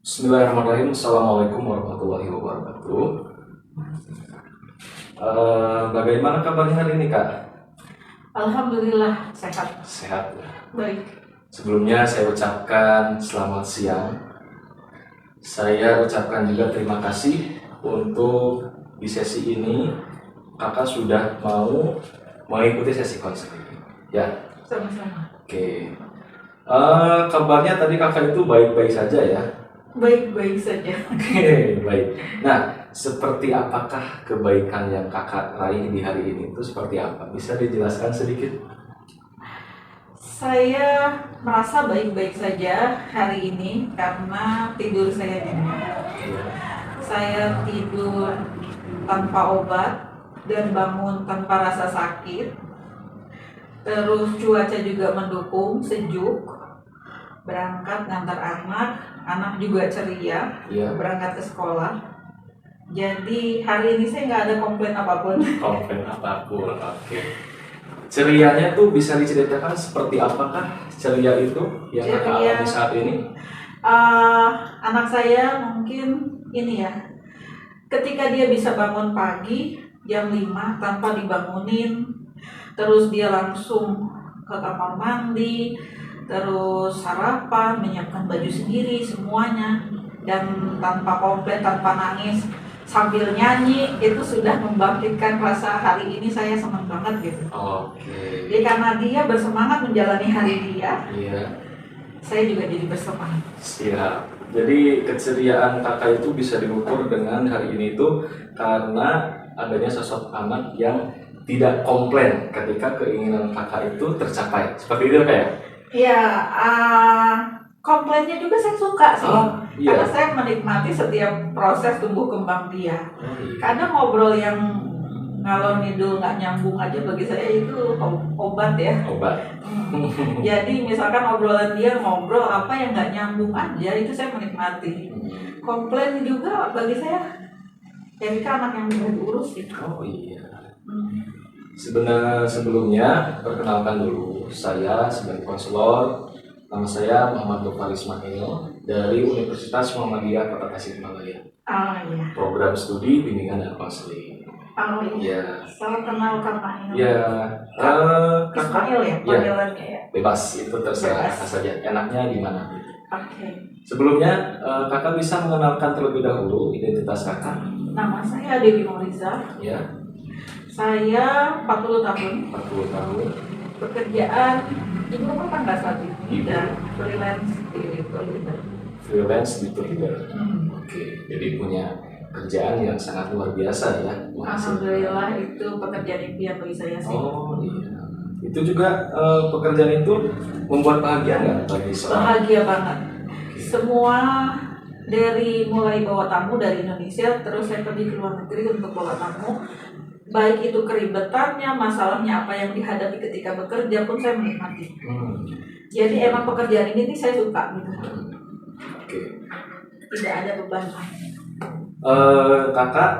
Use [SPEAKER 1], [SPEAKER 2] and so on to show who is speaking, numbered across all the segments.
[SPEAKER 1] Bismillahirrahmanirrahim. Assalamualaikum warahmatullahi wabarakatuh. Bagaimana kabarnya hari ini, Kak?
[SPEAKER 2] Alhamdulillah sehat.
[SPEAKER 1] Sehat ya?
[SPEAKER 2] Baik.
[SPEAKER 1] Sebelumnya saya ucapkan selamat siang. Saya ucapkan juga terima kasih untuk di sesi ini Kakak sudah mau mengikuti sesi konseling. Ya,
[SPEAKER 2] Sama-sama.
[SPEAKER 1] oke. Kabarnya tadi Kakak itu baik-baik saja ya?
[SPEAKER 2] Baik-baik saja.
[SPEAKER 1] Oke, baik. Nah, seperti apakah kebaikan yang Kakak raih di hari ini itu seperti apa? Bisa dijelaskan sedikit?
[SPEAKER 2] Saya merasa baik-baik saja hari ini karena tidur saya nyenyak. Saya tidur tanpa obat dan bangun tanpa rasa sakit. Terus cuaca juga mendukung, sejuk. Berangkat ngantar anak juga ceria,
[SPEAKER 1] Iya.
[SPEAKER 2] berangkat ke sekolah. Jadi hari ini saya nggak ada komplain apapun.
[SPEAKER 1] Komplain apapun, oke. Cerianya tuh bisa diceritakan seperti apakah ceria itu yang Kakak
[SPEAKER 2] Ceria.
[SPEAKER 1] alami saat ini?
[SPEAKER 2] Anak saya mungkin ini ya, ketika dia bisa bangun pagi jam 5 tanpa dibangunin, terus dia langsung ke kamar mandi, terus sarapan, menyiapkan baju sendiri semuanya, dan tanpa komplain, tanpa nangis, sambil nyanyi, itu sudah membangkitkan rasa hari ini saya senang banget gitu.
[SPEAKER 1] Oke.
[SPEAKER 2] Jadi karena dia bersemangat menjalani hari dia,
[SPEAKER 1] Iya,
[SPEAKER 2] saya juga jadi bersemangat.
[SPEAKER 1] siap. Jadi keceriaan Kakak itu bisa diukur dengan hari ini itu karena adanya sosok anak yang tidak komplain ketika keinginan Kakak itu tercapai. Seperti itu Kak ya?
[SPEAKER 2] Ya, komplainnya juga saya suka sih.
[SPEAKER 1] Iya.
[SPEAKER 2] Karena saya menikmati setiap proses tumbuh kembang dia.
[SPEAKER 1] Oh, iya.
[SPEAKER 2] Kadang ngobrol yang ngalor ngidul nggak nyambung aja bagi saya itu obat ya.
[SPEAKER 1] Obat.
[SPEAKER 2] Jadi misalkan obrolan dia ngobrol apa yang nggak nyambung aja, itu saya menikmati. Komplain juga bagi saya jadi anak yang bisa diurus gitu.
[SPEAKER 1] Oh iya. Sebelumnya perkenalkan dulu, saya sebagai konselor. Nama saya Muhammad Gofar Ismail dari Universitas Muhammadiyah Kota Tasikmalaya.
[SPEAKER 2] Oh iya.
[SPEAKER 1] Program studi bimbingan dan konseling.
[SPEAKER 2] Oh iya.
[SPEAKER 1] Ya.
[SPEAKER 2] Salam kenal Kak Ismail.
[SPEAKER 1] Ya,
[SPEAKER 2] Ismail ya panggilannya ya.
[SPEAKER 1] bebas itu terserah
[SPEAKER 2] Bebas.
[SPEAKER 1] kakak saja. Enaknya di mana?
[SPEAKER 2] Oke.
[SPEAKER 1] Sebelumnya kakak bisa mengenalkan terlebih dahulu identitas kakak.
[SPEAKER 2] Nama saya Dewi Moriza.
[SPEAKER 1] Ya,
[SPEAKER 2] Saya 40 tahun.
[SPEAKER 1] 40 tahun.
[SPEAKER 2] Pekerjaan ibu rumah tangga saat ini
[SPEAKER 1] Ibu.
[SPEAKER 2] dan freelance di Twitter.
[SPEAKER 1] Freelance di Twitter. Oke, jadi punya kerjaan yang sangat luar biasa ya.
[SPEAKER 2] Alhamdulillah itu pekerjaan impian bagi saya sih.
[SPEAKER 1] Oh iya. Itu juga pekerjaan itu membuat bahagia nggak bagi seorang?
[SPEAKER 2] Bahagia banget. Semua dari mulai bawa tamu dari Indonesia, terus saya pergi ke luar negeri untuk bawa tamu. Baik itu keribetannya, masalahnya apa yang dihadapi ketika bekerja pun saya menikmati. Jadi emang pekerjaan ini nih saya suka gitu.
[SPEAKER 1] Oke.
[SPEAKER 2] Tidak ada beban.
[SPEAKER 1] Kakak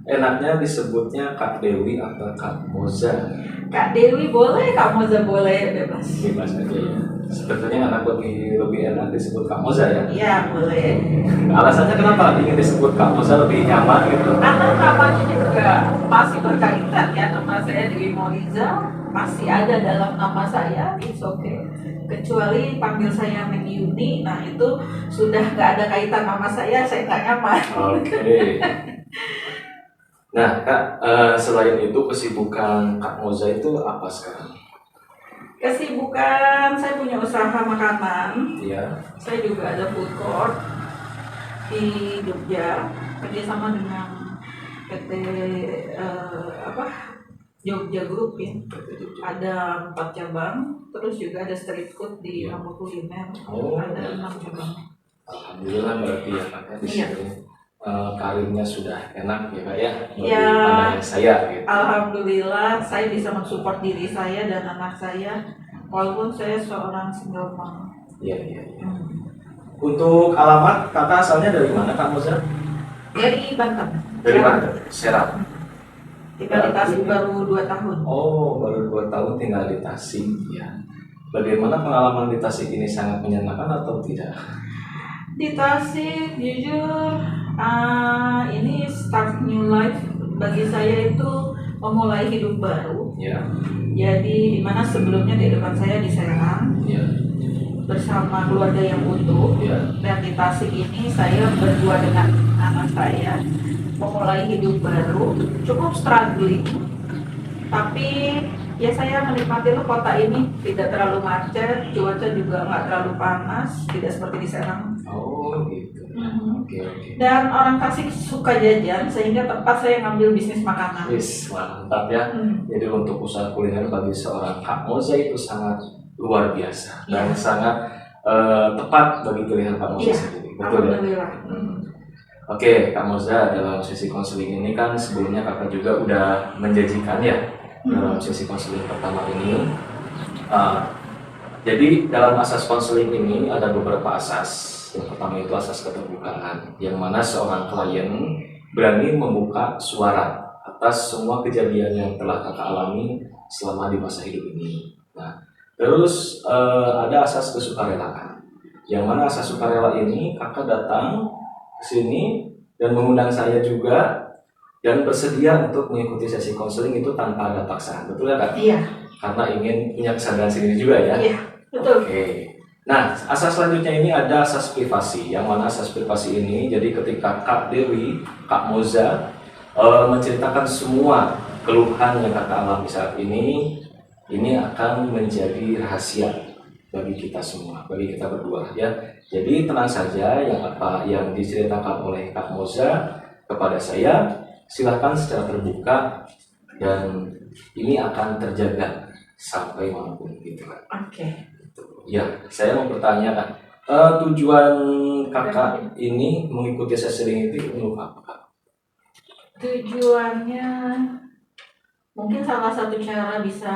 [SPEAKER 1] enaknya disebutnya Kak Dewi atau Kak Moza?
[SPEAKER 2] Kak Dewi boleh, Kak Moza boleh, bebas.
[SPEAKER 1] Bebas aja ya. Sebetulnya anak lebih enak disebut Kak Moza ya?
[SPEAKER 2] Iya boleh.
[SPEAKER 1] Alasannya kenapa ingin disebut Kak Moza lebih nyaman gitu?
[SPEAKER 2] Karena namanya juga masih berkaitan ya, nama saya Dewi Moriza masih ada dalam nama saya, it's okay. Kecuali panggil saya Neng Yuni, nah itu sudah nggak ada kaitan nama saya nggak nyaman.
[SPEAKER 1] Oke. Nah Kak, selain itu kesibukan Kak Moza itu apa sekarang?
[SPEAKER 2] Kesibukan saya punya usaha makanan.
[SPEAKER 1] Iya.
[SPEAKER 2] Saya juga ada food court di Jogja, kerjasama dengan PT Jogja Group ya. Ada 4 cabang, terus juga ada street food di Kampung Kuliner.
[SPEAKER 1] Oh.
[SPEAKER 2] Ada 6 cabang.
[SPEAKER 1] Alhamdulillah berarti ya Kak di sini karirnya sudah enak ya Kak ya. Lebih
[SPEAKER 2] Ya.
[SPEAKER 1] pandai saya gitu.
[SPEAKER 2] Alhamdulillah saya bisa mensupport diri saya dan anak saya walaupun saya seorang single mom.
[SPEAKER 1] Iya. Untuk alamat Kakak asalnya dari mana Kak Moza?
[SPEAKER 2] Dari Banten.
[SPEAKER 1] Dari Banten. Serap.
[SPEAKER 2] Tinggal di Tasik baru 2 tahun.
[SPEAKER 1] Oh, baru 2 tahun tinggal di Tasik ya. Bagaimana pengalaman di Tasik ini, sangat menyenangkan atau tidak?
[SPEAKER 2] Di Tasik, jujur, ini start new life bagi saya itu memulai hidup baru.
[SPEAKER 1] Ya.
[SPEAKER 2] Jadi dimana sebelumnya kehidupan saya di Serang
[SPEAKER 1] Ya.
[SPEAKER 2] bersama keluarga yang utuh,
[SPEAKER 1] Ya.
[SPEAKER 2] dan di Tasik ini saya berdua dengan anak saya memulai hidup baru, cukup struggling. Tapi ya saya menikmati loh kota ini, tidak terlalu macet, cuaca juga nggak terlalu panas, tidak seperti di Serang.
[SPEAKER 1] Oh gitu. Oke.
[SPEAKER 2] Dan orang Tasik suka jajan sehingga tempat saya ngambil bisnis makanan.
[SPEAKER 1] Wis, mantap ya. Jadi untuk usaha kuliner bagi seorang Kak Moza itu sangat luar biasa dan sangat tepat bagi pilihan Kak Moza sendiri. Betul ya?
[SPEAKER 2] Alhamdulillah.
[SPEAKER 1] Oke, Kak Moza dalam sesi konseling ini kan sebelumnya kakak juga udah menjanjikan ya dalam sesi konseling pertama ini. Jadi dalam asas konseling ini ada beberapa asas. Yang pertama itu asas keterbukaan, yang mana seorang klien berani membuka suara atas semua kejadian yang telah kakak alami selama di masa hidup ini. Nah, terus ada asas kesukarelaan, yang mana asas sukarela ini kakak datang ke sini dan mengundang saya juga dan bersedia untuk mengikuti sesi konseling itu tanpa ada paksaan, betul ya Kak?
[SPEAKER 2] Iya.
[SPEAKER 1] Karena ingin punya kesadaran sendiri juga ya?
[SPEAKER 2] Iya, betul.
[SPEAKER 1] Oke. Nah, asas selanjutnya ini ada asas privasi, yang mana asas privasi ini jadi ketika Kak Dewi, Kak Moza menceritakan semua keluhan yang kakak alami saat ini akan menjadi rahasia bagi kita semua, bagi kita berdua ya. Jadi tenang saja, yang apa yang diceritakan oleh Kak Moza kepada saya silakan secara terbuka dan ini akan terjaga sampai manapun gitu kan.
[SPEAKER 2] Oke.
[SPEAKER 1] Ya, saya mau bertanya Kak, tujuan kakak ini mengikuti sesi ini untuk apa Kak?
[SPEAKER 2] Tujuannya mungkin salah satu cara bisa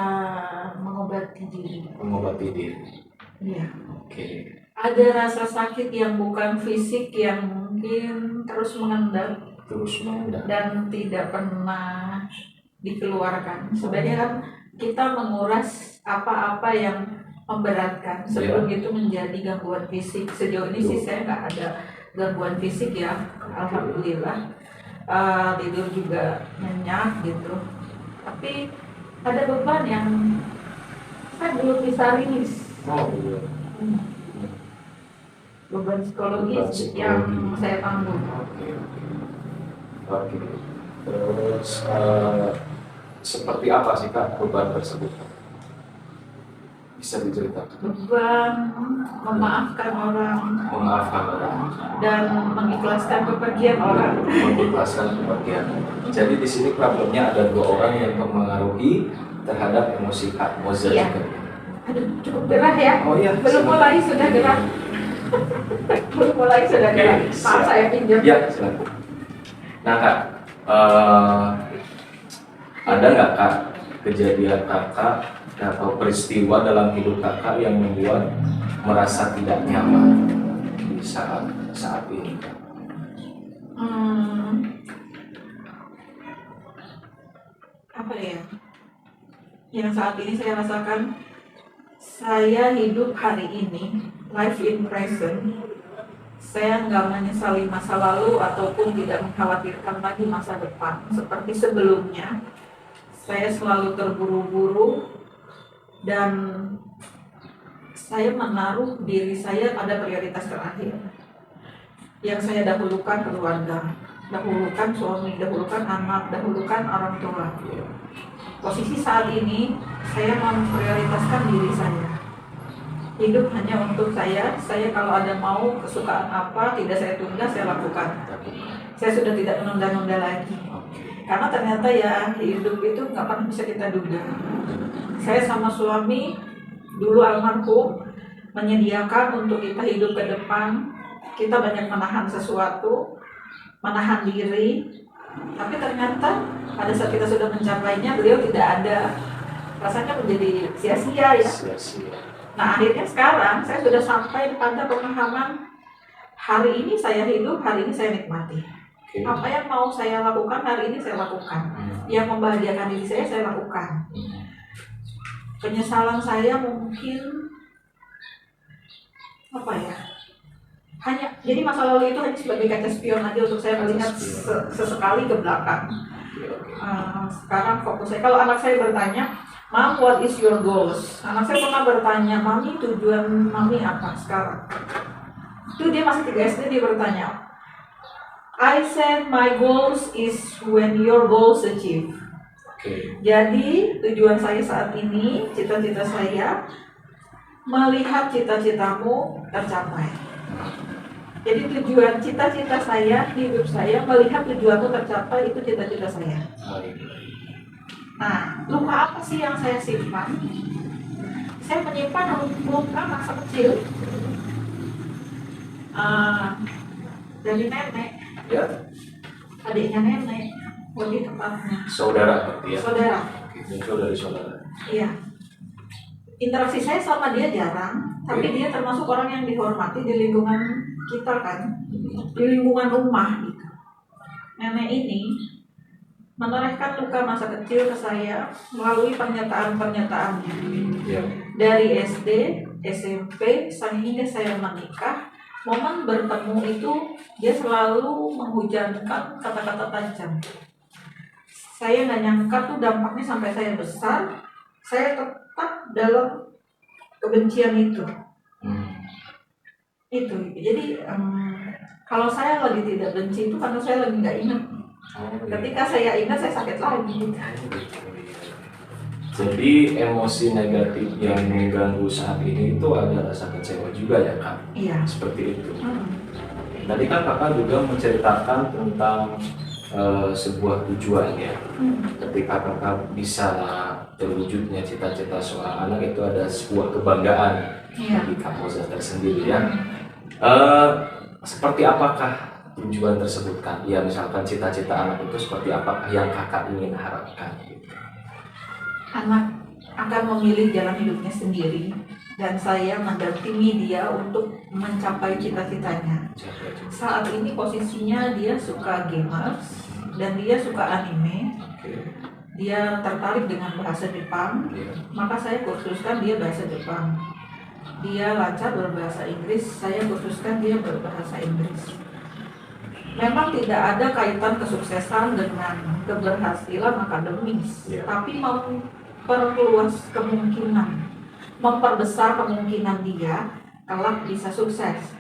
[SPEAKER 2] mengobati diri.
[SPEAKER 1] Mengobati diri.
[SPEAKER 2] Iya.
[SPEAKER 1] Oke.
[SPEAKER 2] Ada rasa sakit yang bukan fisik yang mungkin terus mengendap dan tidak pernah dikeluarkan. Sebenarnya kan kita menguras apa-apa yang memberatkan sebelum itu menjadi gangguan fisik. Sejauh ini sih saya nggak ada gangguan fisik ya, alhamdulillah. Tidur juga nyenyak gitu. Tapi ada beban yang saya belum bisa rilis.
[SPEAKER 1] Oh iya.
[SPEAKER 2] Beban psikologis yang saya tanggung.
[SPEAKER 1] Oke. Terus seperti apa sih Kak beban tersebut? Bisa diceritakan?
[SPEAKER 2] Beban memaafkan orang dan mengikhlaskan kepergian orang.
[SPEAKER 1] Jadi di sini problemnya ada dua orang yang mempengaruhi terhadap emosi Kak Moza
[SPEAKER 2] Iya.
[SPEAKER 1] juga.
[SPEAKER 2] Aduh, cukup gerah ya.
[SPEAKER 1] Oh iya.
[SPEAKER 2] Belum mulai sudah gerah. Belum mulai sudah gerah. Maaf saya pinjam.
[SPEAKER 1] Ya, silakan. Nah Kak, ada nggak Kak kejadian kakak atau peristiwa dalam hidup kakak yang membuat merasa tidak nyaman di saat ini?
[SPEAKER 2] Apa ya? Yang saat ini saya rasakan, saya hidup hari ini, life in present. Saya nggak menyesali masa lalu ataupun tidak mengkhawatirkan lagi masa depan. Seperti sebelumnya, saya selalu terburu-buru dan saya menaruh diri saya pada prioritas terakhir. Yang saya dahulukan keluarga, dahulukan suami, dahulukan anak, dahulukan orang tua. Posisi saat ini, saya memprioritaskan diri saya. Hidup hanya untuk saya kalau ada mau kesukaan apa, tidak saya tunda, saya lakukan. Saya sudah tidak menunda-nunda lagi. Karena ternyata ya hidup itu nggak pernah bisa kita duga. Saya sama suami dulu almarhum menyediakan untuk kita hidup ke depan. Kita banyak menahan sesuatu, menahan diri. Tapi ternyata pada saat kita sudah mencapainya, beliau tidak ada. Rasanya menjadi sia-sia ya. Nah akhirnya sekarang saya sudah sampai pada pemahaman hari ini saya hidup, hari ini saya nikmati. Apa yang mau saya lakukan hari ini saya lakukan. Yang membahagiakan diri saya lakukan. Penyesalan saya mungkin apa ya? Jadi masa lalu itu hanya sebagai kaca spion aja untuk saya melihat sesekali ke belakang. Sekarang fokus saya, kalau anak saya bertanya, "Mom, what is your goals?" Anak saya pernah bertanya, "Mami, tujuan Mami apa sekarang?" Itu dia masih 3 SD, dia bertanya. I said my goals is when your goals achieve. Jadi tujuan saya saat ini, cita-cita saya, melihat cita-citamu tercapai. Jadi tujuan cita-cita saya, hidup saya, melihat tujuanmu tercapai, itu cita-cita saya. Nah, luka apa sih yang saya simpan? Saya menyimpan luka masa kecil dari nenek,
[SPEAKER 1] Ya.
[SPEAKER 2] adiknya nenek, lebih tepatnya.
[SPEAKER 1] Saudara berarti ya?
[SPEAKER 2] Saudara.
[SPEAKER 1] Muncul dari saudara.
[SPEAKER 2] Iya. Interaksi saya sama dia jarang, tapi dia termasuk orang yang dihormati di lingkungan kita kan, di lingkungan rumah gitu. Nenek ini menorehkan luka masa kecil ke saya melalui pernyataan-pernyataannya.
[SPEAKER 1] Ya.
[SPEAKER 2] Dari SD, SMP, sampai saya menikah, momen bertemu itu dia selalu menghujankan kata-kata tajam. Saya nggak nyangka tuh dampaknya sampai saya besar, saya tetap dalam kebencian itu. Itu. Jadi kalau saya lagi tidak benci itu karena saya lagi nggak ingat. Ketika saya ingat saya sakit lagi.
[SPEAKER 1] Jadi emosi negatif yang mengganggu saat ini itu ada rasa kecewa juga ya Kak?
[SPEAKER 2] Iya.
[SPEAKER 1] Seperti itu. Tadi kan Kakak juga menceritakan tentang sebuah tujuan ya. Ketika Kakak bisa terwujudnya cita-cita seorang anak, itu ada sebuah kebanggaan bagi Kak Moza tersendiri ya. Seperti apakah tujuan tersebut kan? Ya misalkan cita-cita anak itu seperti apakah yang Kakak ingin harapkan?
[SPEAKER 2] Anak akan memilih jalan hidupnya sendiri dan saya mendampingi dia untuk mencapai cita-citanya. Saat ini posisinya dia suka gamers dan dia suka anime. Dia tertarik dengan bahasa Jepang, maka saya kursuskan dia bahasa Jepang. Dia lancar berbahasa Inggris, saya kursuskan dia berbahasa Inggris. Memang tidak ada kaitan kesuksesan dengan keberhasilan akademis, tapi memperluas kemungkinan, memperbesar kemungkinan dia kelak bisa sukses.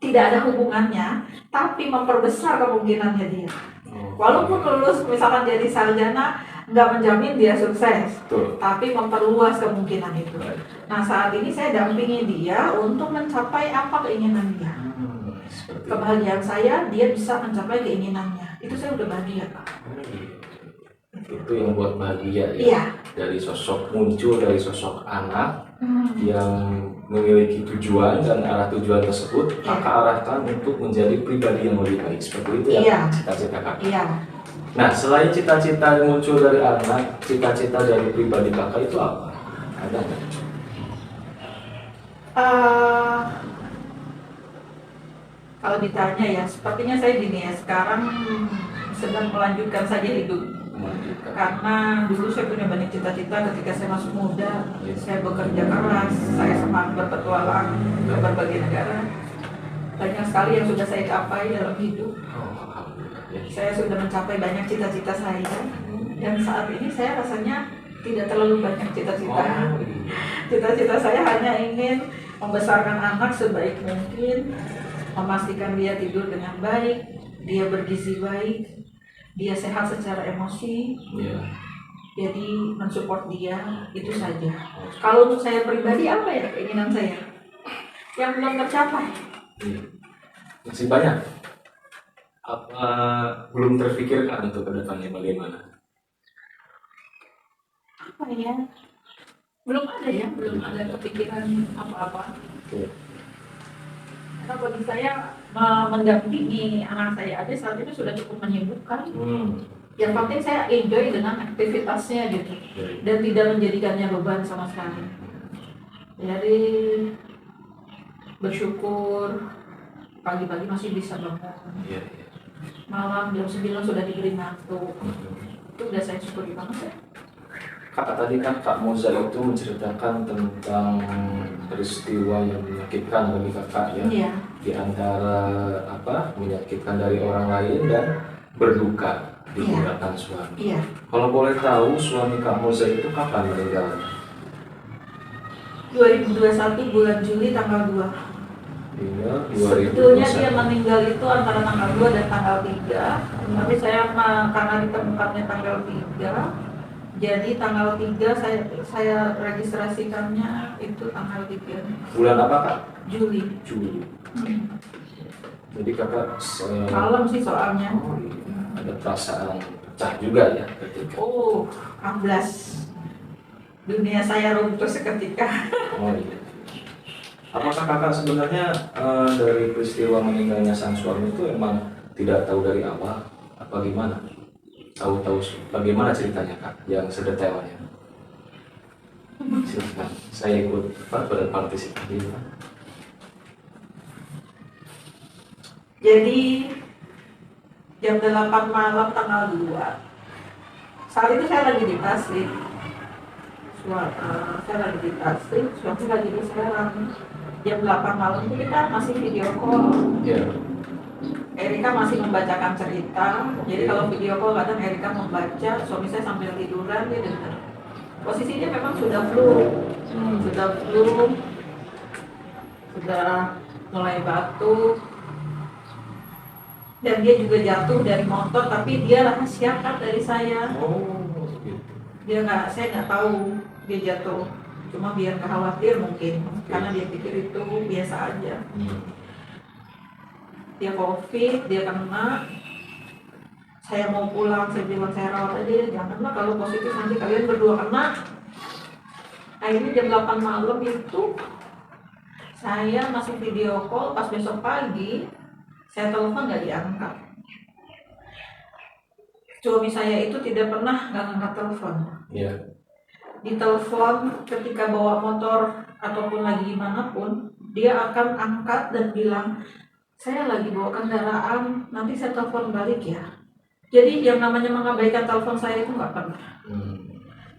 [SPEAKER 2] Tidak ada hubungannya, tapi memperbesar kemungkinannya dia. Walaupun lulus misalkan jadi sarjana, nggak menjamin dia sukses, tapi memperluas kemungkinan itu. Nah saat ini saya dampingi dia untuk mencapai apa keinginan dia. Kebahagiaan saya, dia bisa mencapai keinginannya. Itu saya udah bahagia, Pak.
[SPEAKER 1] Itu yang buat bahagia ya?
[SPEAKER 2] Iya.
[SPEAKER 1] Dari sosok muncul dari sosok anak yang memiliki tujuan, dan arah tujuan tersebut Kakak arahkan untuk menjadi pribadi yang lebih baik. Seperti itu ya cita-cita Kakak?
[SPEAKER 2] Iya.
[SPEAKER 1] Nah, selain cita-cita yang muncul dari anak, cita-cita dari pribadi Kakak itu apa? Ada nggak?
[SPEAKER 2] Kalau ditanya ya, sepertinya saya gini ya, sekarang sedang melanjutkan saja hidup. Karena dulu saya punya banyak cita-cita ketika saya masih muda. Saya bekerja keras, saya semangat berpetualang ke berbagai negara. Banyak sekali yang sudah saya capai dalam hidup. Saya sudah mencapai banyak cita-cita saya. Dan saat ini saya rasanya tidak terlalu banyak cita-cita. Cita-cita saya hanya ingin membesarkan anak sebaik mungkin, memastikan dia tidur dengan baik, dia bergizi baik, dia sehat secara emosi. Jadi mensupport dia, itu saja. Kalau untuk saya pribadi, apa ya keinginan saya yang belum tercapai?
[SPEAKER 1] Masih banyak. Apa belum terfikirkan untuk kedepannya bagaimana?
[SPEAKER 2] Apa ya? Belum ada kepikiran apa-apa. Karena bagi saya mendampingi anak saya aja saat ini sudah cukup menyibukkan. Yang penting saya enjoy dengan aktivitasnya gitu, dan tidak menjadikannya beban sama sekali. Jadi bersyukur pagi-pagi masih bisa bangun, malam jam 9 sudah diberi ngantuk. Itu udah saya syukuri banget ya.
[SPEAKER 1] Kak, tadi kan Kak Moza itu menceritakan tentang peristiwa yang menyakitkan bagi kakak ya.
[SPEAKER 2] Iya.
[SPEAKER 1] Di antara menyakitkan dari orang lain dan berduka ditinggalkan suami.
[SPEAKER 2] Iya.
[SPEAKER 1] Kalau boleh tahu suami Kak Moza itu kapan meninggalnya?
[SPEAKER 2] 2021 bulan Juli tanggal 2.
[SPEAKER 1] Iya,
[SPEAKER 2] Sebetulnya dia
[SPEAKER 1] 2021.
[SPEAKER 2] meninggal itu antara tanggal 2 dan tanggal 3. Tapi saya karena ditemukannya tanggal 3, jadi tanggal 3 saya registrasikannya itu tanggal 3
[SPEAKER 1] Bulan apa Kak?
[SPEAKER 2] Juli.
[SPEAKER 1] Juli. Jadi kakak
[SPEAKER 2] Malam sih soalnya.
[SPEAKER 1] ada perasaan pecah juga ya ketika.
[SPEAKER 2] Oh, amblas. Dunia saya runtuh seketika.
[SPEAKER 1] Oh iya. Apakah kakak sebenarnya dari peristiwa meninggalnya sang suami itu emang tidak tahu dari awal apa gimana? Tahu-tahu bagaimana ceritanya Kak yang sedetailnya? Silakan, saya ikut berpartisipasi.
[SPEAKER 2] Jadi jam 8 malam tanggal 2. Saat itu saya lagi di Tasik. Saya lagi di Tasik, suami lagi di Serang. Jam 8 malam itu kita masih video call.
[SPEAKER 1] Ya.
[SPEAKER 2] Erika masih membacakan cerita. Jadi kalau video call kadang Erika membaca, suami saya sambil tiduran dia dengar. Posisinya memang sudah flu, sudah mulai batuk. Dan dia juga jatuh dari motor, tapi dia rahasiakan dari saya.
[SPEAKER 1] Oh, gitu.
[SPEAKER 2] Saya nggak tahu dia jatuh. Cuma biar nggak khawatir mungkin, karena dia pikir itu biasa aja. Dia COVID, dia kena. Saya mau pulang, saya bilang saya rawat aja, janganlah kalau positif nanti kalian berdua kena. Akhirnya jam 8 malam itu saya masih video call, pas besok pagi saya telepon nggak diangkat. Suami saya itu tidak pernah nggak angkat telepon.
[SPEAKER 1] Iya.
[SPEAKER 2] Di telepon ketika bawa motor ataupun lagi gimana pun, dia akan angkat dan bilang, saya lagi bawa kendaraan, nanti saya telepon balik ya. Jadi yang namanya mengabaikan telepon saya itu nggak pernah.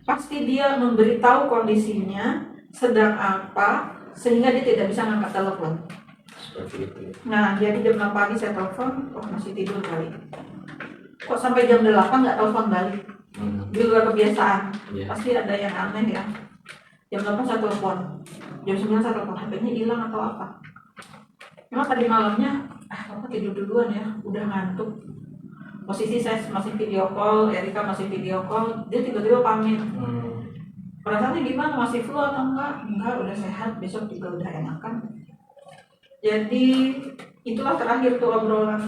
[SPEAKER 2] Pasti dia memberitahu kondisinya sedang apa, sehingga dia tidak bisa ngangkat telepon.
[SPEAKER 1] Seperti itu.
[SPEAKER 2] Nah, jadi jam 6 pagi saya telepon, masih tidur kali. Kok sampai jam 8 nggak telepon balik? Di luar kebiasaan.
[SPEAKER 1] Yeah.
[SPEAKER 2] Pasti ada yang aneh ya. Jam 8 saya telepon, jam 9 saya telepon, HP-nya hilang atau apa? Memang tadi malamnya, Bapak tidur duluan ya, udah ngantuk. Posisi saya masih video call, Erika masih video call, dia tiba-tiba pamit. Perasaannya gimana? Masih flu atau enggak? Enggak, udah sehat, besok juga udah enakan. Jadi itulah terakhir tuh obrolan.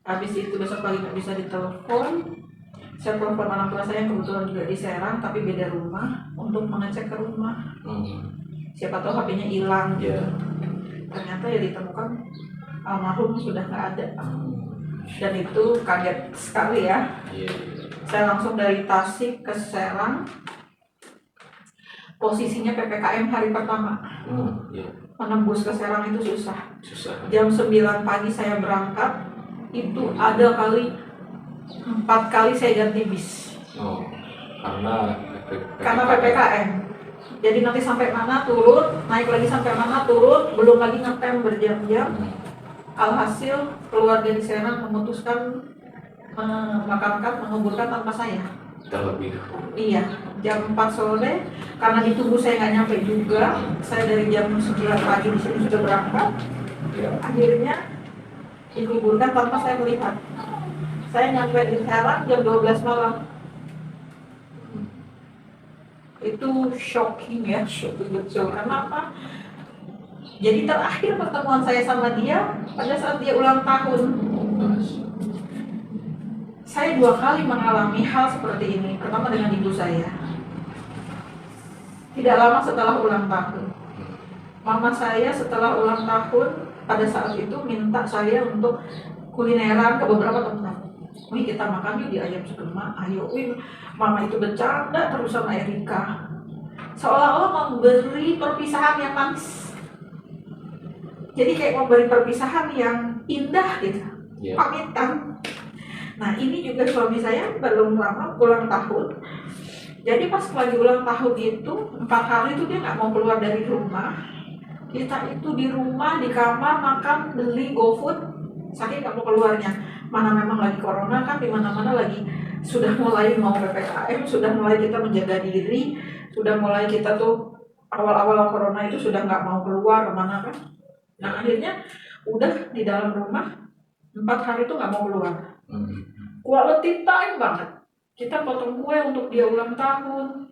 [SPEAKER 2] Habis itu besok pagi nggak bisa ditelepon. Saya telepon orang tua saya yang kebetulan juga di Serang tapi beda rumah untuk mengecek ke rumah. Siapa tahu HP-nya hilang.
[SPEAKER 1] Yeah.
[SPEAKER 2] Ternyata ya ditemukan almarhum sudah nggak ada. Dan itu kaget sekali ya.
[SPEAKER 1] Yeah.
[SPEAKER 2] Saya langsung dari Tasik ke Serang. Posisinya PPKM hari pertama.
[SPEAKER 1] Yeah.
[SPEAKER 2] Menembus ke Serang itu susah.
[SPEAKER 1] Susah.
[SPEAKER 2] Jam 9 pagi saya berangkat, itu ada kali 4 kali saya ganti bis.
[SPEAKER 1] Oh, karena
[SPEAKER 2] PPKM. Jadi nanti sampai mana turun, naik lagi sampai mana turun, belum lagi ngetem berjam-jam. Alhasil keluarga di Serang memutuskan memakamkan, menguburkan tanpa saya.
[SPEAKER 1] Terlebih dahulu.
[SPEAKER 2] Iya, jam 4 sore karena ditunggu saya nggak nyampe juga. Saya dari jam 9 pagi di sini sudah berangkat.
[SPEAKER 1] Ya.
[SPEAKER 2] Akhirnya dikuburkan tanpa saya melihat. Saya nyampe di Serang jam 12 malam. Itu shocking ya, betul. Karena apa? Jadi terakhir pertemuan saya sama dia pada saat dia ulang tahun. Saya 2 kali mengalami hal seperti ini. Pertama dengan ibu saya. Tidak lama setelah ulang tahun. Mama saya setelah ulang tahun pada saat itu minta saya untuk kulineran ke beberapa tempat. Wih, kita makan yuk di ayam segema. Ayo, wih, mama itu bercanda terus sama Erika. Seolah-olah memberi perpisahan yang manis. Jadi kayak memberi perpisahan yang indah gitu.
[SPEAKER 1] Yeah.
[SPEAKER 2] Pamitan. Nah ini juga suami saya belum lama ulang tahun. Jadi pas lagi ulang tahun itu 4 hari itu dia nggak mau keluar dari rumah. Kita itu di rumah, di kamar, makan, beli GoFood, saking nggak mau keluarnya. Mana memang lagi corona kan, di mana-mana lagi sudah mulai mau PPKM, sudah mulai kita menjaga diri, sudah mulai kita tuh awal-awal corona itu sudah nggak mau keluar kemana kan. Nah akhirnya udah di dalam rumah 4 hari itu nggak mau keluar. Quality time banget. Kita potong kue untuk dia ulang tahun.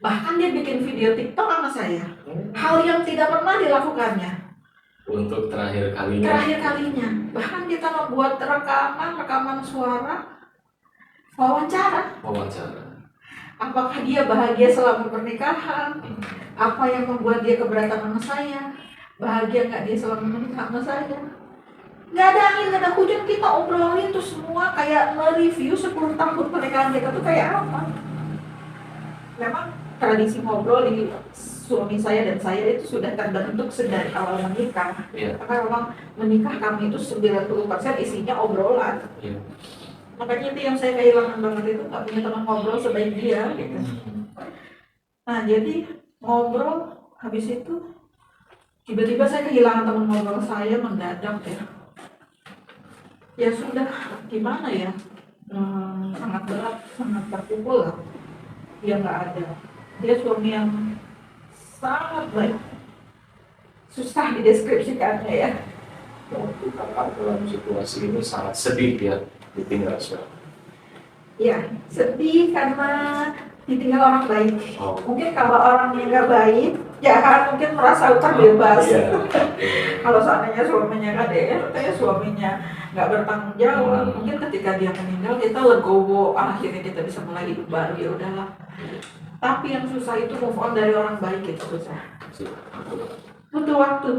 [SPEAKER 2] Bahkan dia bikin video TikTok sama saya. Hal yang tidak pernah dilakukannya.
[SPEAKER 1] Untuk terakhir kalinya.
[SPEAKER 2] Terakhir kalinya. Bahkan kita membuat rekaman suara, wawancara. Apakah dia bahagia selama pernikahan? Apa yang membuat dia keberatan sama saya? Bahagia nggak dia selama menikah sama saya? Nggak ada angin, nggak ada hujan, kita obrolin tuh semua kayak nge-review 10 tahun pernikahan kita tuh kayak apa. Memang tradisi ngobrol di suami saya dan saya itu sudah terbentuk sedari awal menikah. Karena memang menikah kami itu 90% isinya obrolan. Makanya itu yang saya kehilangan banget, itu nggak punya teman ngobrol sebaik dia gitu. Nah jadi ngobrol, habis itu tiba-tiba saya kehilangan teman ngobrol saya mendadak ya. Ya sudah, gimana ya, sangat berat, sangat terpukul lah. Dia nggak ada. Dia suami yang sangat baik, susah dideskripsikannya ya.
[SPEAKER 1] Kakak dalam situasi ini sangat sedih ya ditinggal suami.
[SPEAKER 2] Ya, sedih karena ditinggal orang baik. Mungkin kalau orang yang nggak baik, jahat, mungkin merasa terbebas. Kalau seandainya suaminya KDRT, suaminya nggak bertanggung jawab, mungkin ketika dia meninggal kita legowo, akhirnya kita bisa mulai hidup baru, ya udahlah. Tapi yang susah itu move on dari orang baik, itu susah. Butuh waktu.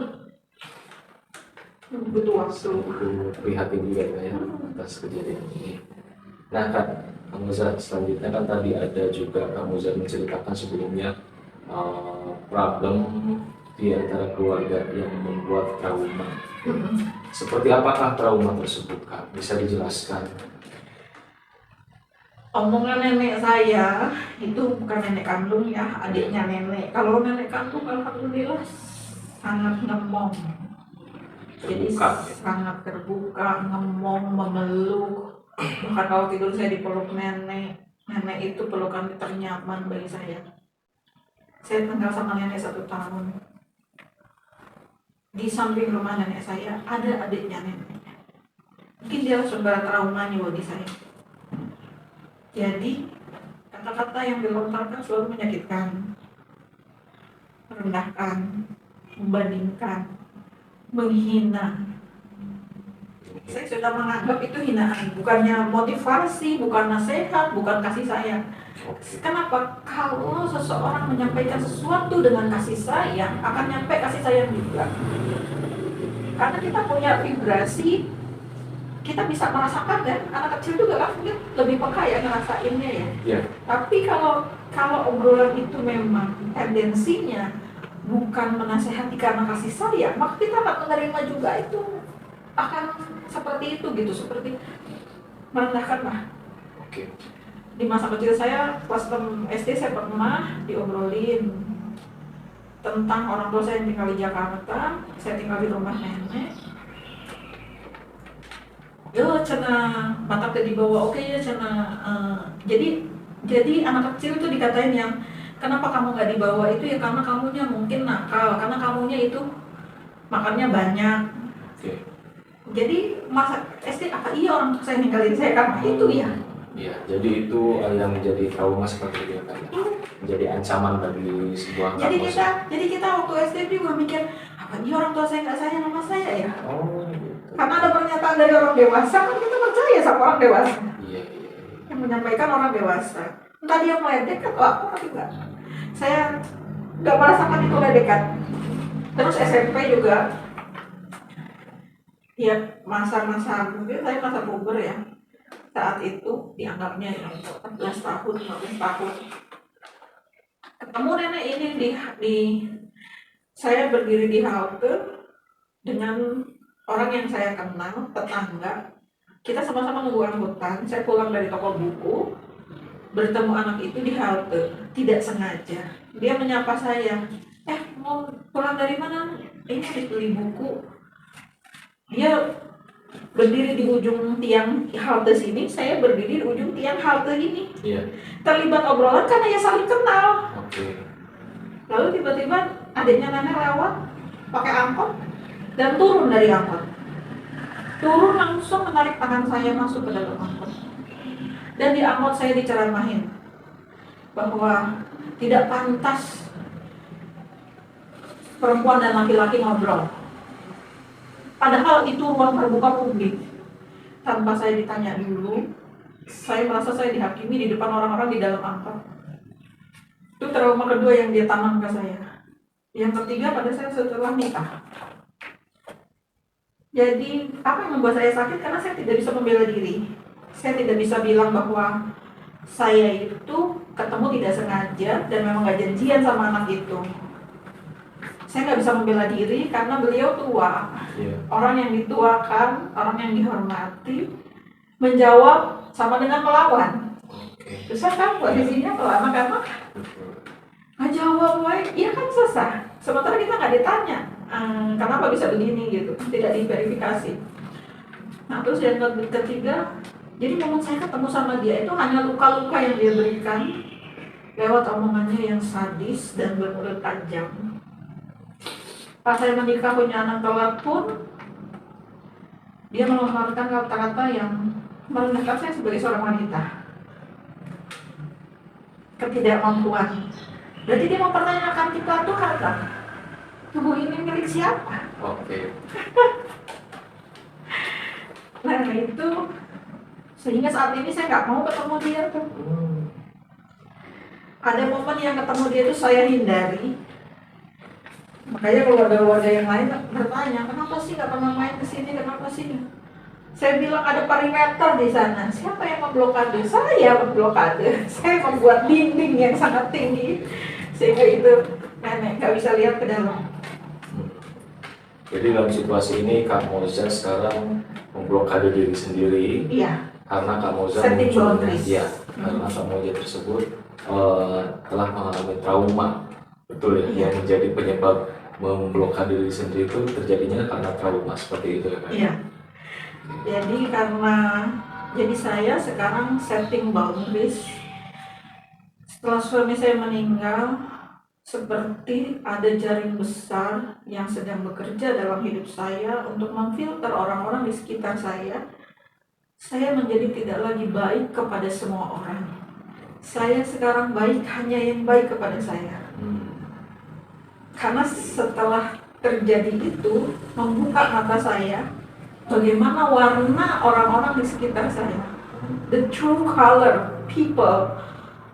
[SPEAKER 1] Prihatin juga ya atas kejadian ini. Nah Kak, Kang Muzar, selanjutnya kan tadi ada juga Kang Muzar menceritakan sebelumnya problem di antara keluarga yang membuat trauma. Seperti apakah trauma tersebut Kak? Bisa dijelaskan?
[SPEAKER 2] Omongan nenek saya itu bukan nenek kandung ya, adiknya nenek. Kalau nenek kandung alhamdulillah sangat ngemong. Jadi sangat terbuka, ngemong, memeluk. Bahkan kalau tidur saya dipeluk nenek. Nenek itu pelukan ternyaman bagi saya. Saya tinggal sama nenek 1 tahun. Di samping rumah nenek saya ada adiknya nenek. Mungkin dia sumber traumanya bagi saya. Jadi kata-kata yang dilontarkan selalu menyakitkan, merendahkan, membandingkan, menghina. Saya sudah menganggap itu hinaan, bukannya motivasi, bukan nasihat, bukan kasih sayang. Kenapa? Kalau seseorang menyampaikan sesuatu dengan kasih sayang, akan nyampe kasih sayang juga. Karena kita punya vibrasi, kita bisa merasakan kan, anak kecil juga kan mungkin lebih peka ya ngerasainnya ya. Tapi kalau obrolan itu memang tendensinya bukan menasehati karena kasih sayang, maka kita akan menerima juga itu akan seperti itu gitu, seperti merendahkan lah. Di masa kecil saya kelas 6 SD saya pernah diobrolin tentang orang tua saya yang tinggal di Jakarta, saya tinggal di rumah nenek. Yo cina mata dibawa, oke ya cina. Jadi anak kecil itu dikatain yang kenapa kamu nggak dibawa itu ya karena kamunya mungkin nakal, karena kamunya itu makannya banyak. Jadi masa SD apa iya orang tua saya ninggalin saya karena itu ya?
[SPEAKER 1] Iya, jadi itu yang menjadi trauma seperti itu kan? Menjadi ancaman bagi sebuah kampus.
[SPEAKER 2] Jadi kita waktu SD juga mikir apa iya orang tua saya nggak sayang sama saya ya? Karena ada pernyataan dari orang dewasa kan kita percaya sama orang dewasa.
[SPEAKER 1] Iya.
[SPEAKER 2] Yang menyampaikan orang dewasa. Entah dia meledek atau apa tapi enggak. Saya nggak merasakan itu ledekan. Terus SMP juga. Ya masa-masa mungkin saya masa puber ya. Saat itu dianggapnya yang 14 tahun, 15 tahun. Ketemu nenek ini di saya berdiri di halte dengan orang yang saya kenal, tetangga. Kita sama-sama nunggu angkutan. Saya pulang dari toko buku. bertemu anak itu di halte, tidak sengaja. Dia menyapa saya, mau pulang dari mana? Ini habis beli buku. Dia berdiri di ujung tiang halte sini, saya berdiri di ujung tiang halte ini.
[SPEAKER 1] Iya.
[SPEAKER 2] Terlibat obrolan karena ya saling kenal.
[SPEAKER 1] Oke.
[SPEAKER 2] Lalu tiba-tiba adiknya nenek lewat pakai angkot dan turun dari angkot. Turun langsung menarik tangan saya masuk ke dalam angkot. Dan di angkot saya diceramahin bahwa tidak pantas perempuan dan laki-laki ngobrol. Padahal itu ruang terbuka publik. Tanpa saya ditanya dulu, saya merasa saya dihakimi di depan orang-orang di dalam angkot. Itu trauma kedua yang dia tanam ke saya. Yang ketiga pada saya setelah nikah. Jadi apa yang membuat saya sakit? Karena saya tidak bisa membela diri. Saya tidak bisa bilang bahwa saya itu ketemu tidak sengaja dan memang gak janjian sama anak itu. Saya nggak bisa membela diri karena beliau tua. Orang yang dituakan, orang yang dihormati, menjawab sama dengan melawan. Susah kan posisinya kalau anak-anak nggak jawab, iya kan susah. Sementara kita nggak ditanya, kenapa bisa begini gitu, tidak diverifikasi. Nah terus yang ketiga, jadi momen saya ketemu sama dia itu hanya luka-luka yang dia berikan lewat omongannya yang sadis dan bermulut tajam. Pas saya menikah punya anak telat pun, dia melontarkan kata-kata yang merendahkan saya sebagai seorang wanita. Ketidakmampuan. Berarti dia mempertanyakan kita tuh harta. Tubuh ini milik siapa?
[SPEAKER 1] Oke.
[SPEAKER 2] Nah itu, sehingga saat ini saya nggak mau ketemu dia tuh. Ada momen yang ketemu dia itu saya hindari. Makanya keluarga-keluarga yang lain bertanya, kenapa sih nggak pernah main ke sini? Kenapa sih? Saya bilang ada perimeter di sana. Siapa yang memblokade? Saya memblokade. Saya membuat dinding yang sangat tinggi sehingga itu nenek nggak bisa lihat ke dalam.
[SPEAKER 1] Jadi dalam situasi ini Kak Moza sekarang memblokade diri sendiri.
[SPEAKER 2] Iya.
[SPEAKER 1] Karena Kak Moza
[SPEAKER 2] setting boundaries.
[SPEAKER 1] Ya, karena Kak Moza tersebut telah mengalami trauma. Betul ya, yang menjadi penyebab memblokade diri sendiri itu terjadinya karena trauma seperti itu ya kan?
[SPEAKER 2] Iya. Jadi saya sekarang setting boundaries. Setelah suami saya meninggal, seperti ada jaring besar yang sedang bekerja dalam hidup saya untuk memfilter orang-orang di sekitar saya. Saya menjadi tidak lagi baik kepada semua orang. Saya sekarang baik hanya yang baik kepada saya. Karena setelah terjadi itu, membuka mata saya, bagaimana warna orang-orang di sekitar saya. The true color, people.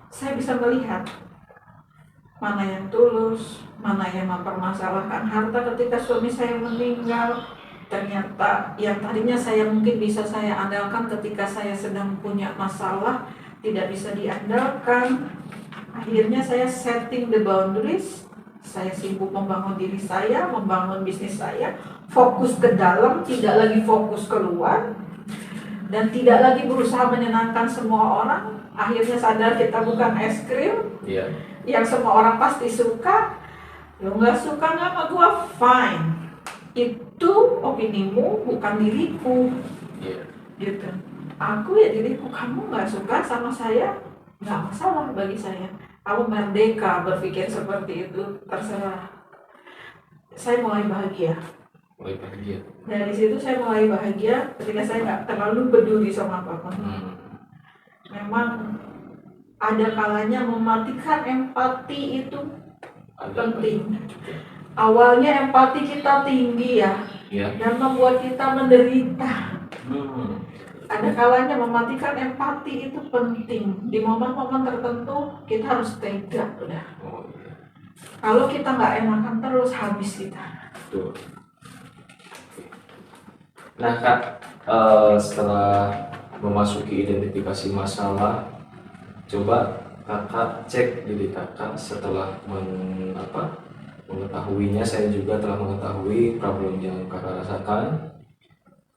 [SPEAKER 2] Saya bisa melihat mana yang tulus, mana yang mempermasalahkan harta ketika suami saya meninggal. Ternyata yang tadinya saya mungkin bisa saya andalkan ketika saya sedang punya masalah, tidak bisa diandalkan. Akhirnya saya setting the boundaries. Saya sibuk membangun diri saya, membangun bisnis saya, fokus ke dalam, tidak lagi fokus keluar, dan tidak lagi berusaha menyenangkan semua orang. Akhirnya sadar kita bukan es krim, yang semua orang pasti suka. Lo nggak suka nggak sama gua, fine. Itu opinimu, bukan diriku. Gitu. Aku ya diriku, kamu nggak suka sama saya, nggak masalah bagi saya. Aku merdeka berpikir seperti itu, terserah. Saya mulai bahagia. Dari situ saya mulai bahagia ketika saya nggak terlalu peduli sama apapun. Memang ada kalanya mematikan empati itu penting. Awalnya empati kita tinggi ya. Dan membuat kita menderita. Ada kalanya mematikan empati itu penting. Di momen-momen tertentu kita harus tega udah. Kalau kita nggak enakan terus, habis kita.
[SPEAKER 1] Betul. Nah Kak, setelah memasuki identifikasi masalah, coba Kakak cek diri Kakak setelah mengetahuinya. Saya juga telah mengetahui problem yang Kakak rasakan.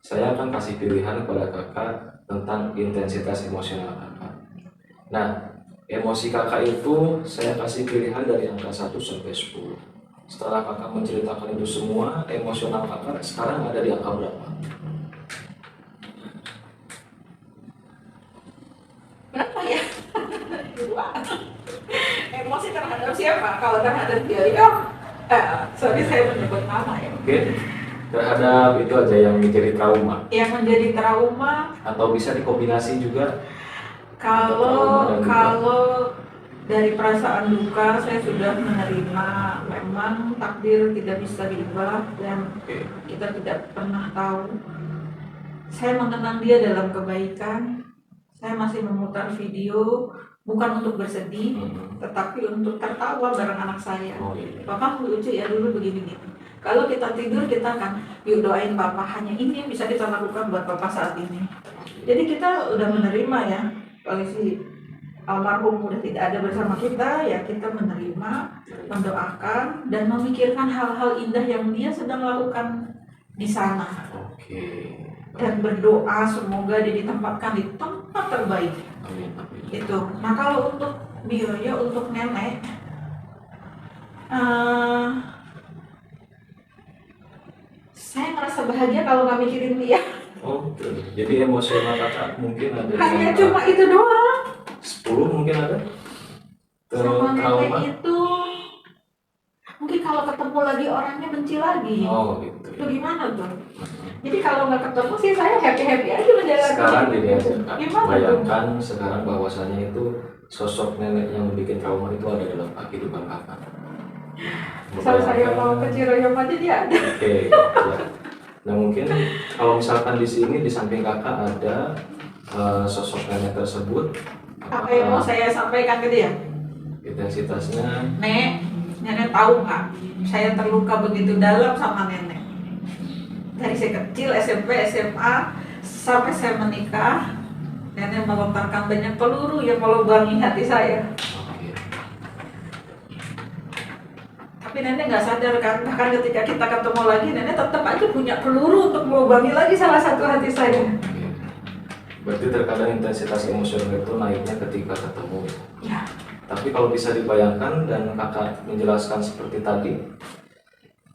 [SPEAKER 1] Saya akan kasih pilihan kepada Kakak tentang intensitas emosional Kakak. Nah, Emosi kakak itu saya kasih pilihan dari angka 1 sampai 10. Setelah kakak menceritakan itu semua, emosional kakak sekarang ada di angka berapa?
[SPEAKER 2] Berapa ya? Dua. Emosi terhadap siapa? Kalau terhadap dia, sorry saya menyebut nama ya.
[SPEAKER 1] Oke, terhadap itu aja yang menjadi trauma.
[SPEAKER 2] Yang menjadi trauma,
[SPEAKER 1] Atau bisa dikombinasi juga.
[SPEAKER 2] kalau dari perasaan duka saya sudah menerima, memang takdir tidak bisa diubah dan
[SPEAKER 1] Oke.
[SPEAKER 2] kita tidak pernah tahu. Saya mengenang dia dalam kebaikan. Saya masih memutar video bukan untuk bersedih, tetapi untuk tertawa bareng anak saya.
[SPEAKER 1] Oh iya.
[SPEAKER 2] Papa lucu ya dulu begini nih. Kalau kita tidur kita akan yuk doain papa, hanya ini yang bisa kita lakukan buat papa saat ini. Jadi kita udah menerima ya, kondisi almarhum udah tidak ada bersama kita, ya kita menerima, mendoakan dan memikirkan hal-hal indah yang dia sedang lakukan di sana.
[SPEAKER 1] Oke.
[SPEAKER 2] Dan berdoa semoga dia ditempatkan di tempat terbaik.
[SPEAKER 1] Amin, amin.
[SPEAKER 2] Itu. Nah kalau untuk biaya untuk nenek, saya ngerasa bahagia kalau nggak mikirin dia.
[SPEAKER 1] Oke. Jadi emosional kakak mungkin ada di
[SPEAKER 2] Hanya
[SPEAKER 1] angka
[SPEAKER 2] cuma itu doang.
[SPEAKER 1] 10 mungkin ada.
[SPEAKER 2] Sama
[SPEAKER 1] Trauma.
[SPEAKER 2] nenek itu, mungkin kalau ketemu lagi orangnya benci lagi.
[SPEAKER 1] Oh gitu.
[SPEAKER 2] Itu gimana tuh? Jadi kalau nggak ketemu sih saya happy aja menjalani.
[SPEAKER 1] Sekarang gini aja kak,
[SPEAKER 2] Gimana
[SPEAKER 1] bayangkan sekarang bahwasannya itu sosok nenek yang bikin trauma itu ada dalam kehidupan kakak.
[SPEAKER 2] Kalau saya mau ke Ciroyom aja dia ada.
[SPEAKER 1] Oke, ya. Nah mungkin kalau misalkan di sini di samping kakak ada sosok nenek tersebut,
[SPEAKER 2] Apa yang mau saya sampaikan ke dia?
[SPEAKER 1] intensitasnya
[SPEAKER 2] Nenek tahu nggak? Saya terluka begitu dalam sama nenek. Dari saya kecil, SMP, SMA, sampai saya menikah, nenek melontarkan banyak peluru yang melubangi hati saya.
[SPEAKER 1] oke.
[SPEAKER 2] Tapi nenek nggak sadar kan, bahkan ketika kita ketemu lagi, nenek tetap aja punya peluru untuk melubangi lagi salah satu hati saya.
[SPEAKER 1] Oke. Berarti terkadang intensitas emosional itu naiknya ketika ketemu.
[SPEAKER 2] Ya,
[SPEAKER 1] Tapi kalau bisa dibayangkan dan kakak menjelaskan seperti tadi,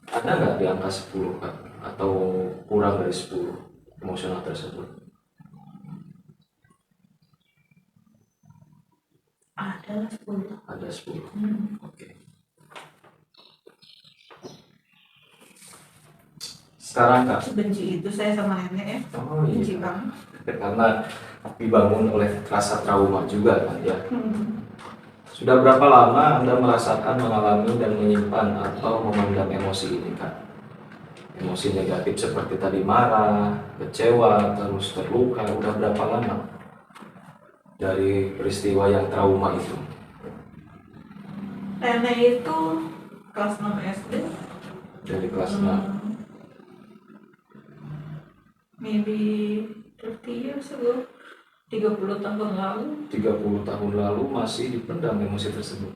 [SPEAKER 1] ada nggak di angka 10 kak? Atau kurang dari 10 emosional tersebut?
[SPEAKER 2] ada 10.
[SPEAKER 1] Ada 10. Oke. Sekarang kak,
[SPEAKER 2] Sebenci itu saya sama nenek ya.
[SPEAKER 1] oh
[SPEAKER 2] Benci
[SPEAKER 1] iya,
[SPEAKER 2] banget.
[SPEAKER 1] karena dibangun oleh rasa trauma juga kan ya. Sudah berapa lama Anda merasakan, mengalami dan menyimpan atau memendam emosi ini kak? Emosi negatif seperti tadi marah, kecewa, terus terluka, udah berapa lama dari peristiwa yang trauma itu?
[SPEAKER 2] Nenek itu kelas 6 SD.
[SPEAKER 1] Dari kelas 6.
[SPEAKER 2] Maybe 30 years ago. 30 tahun lalu.
[SPEAKER 1] 30 tahun lalu masih dipendam emosi tersebut.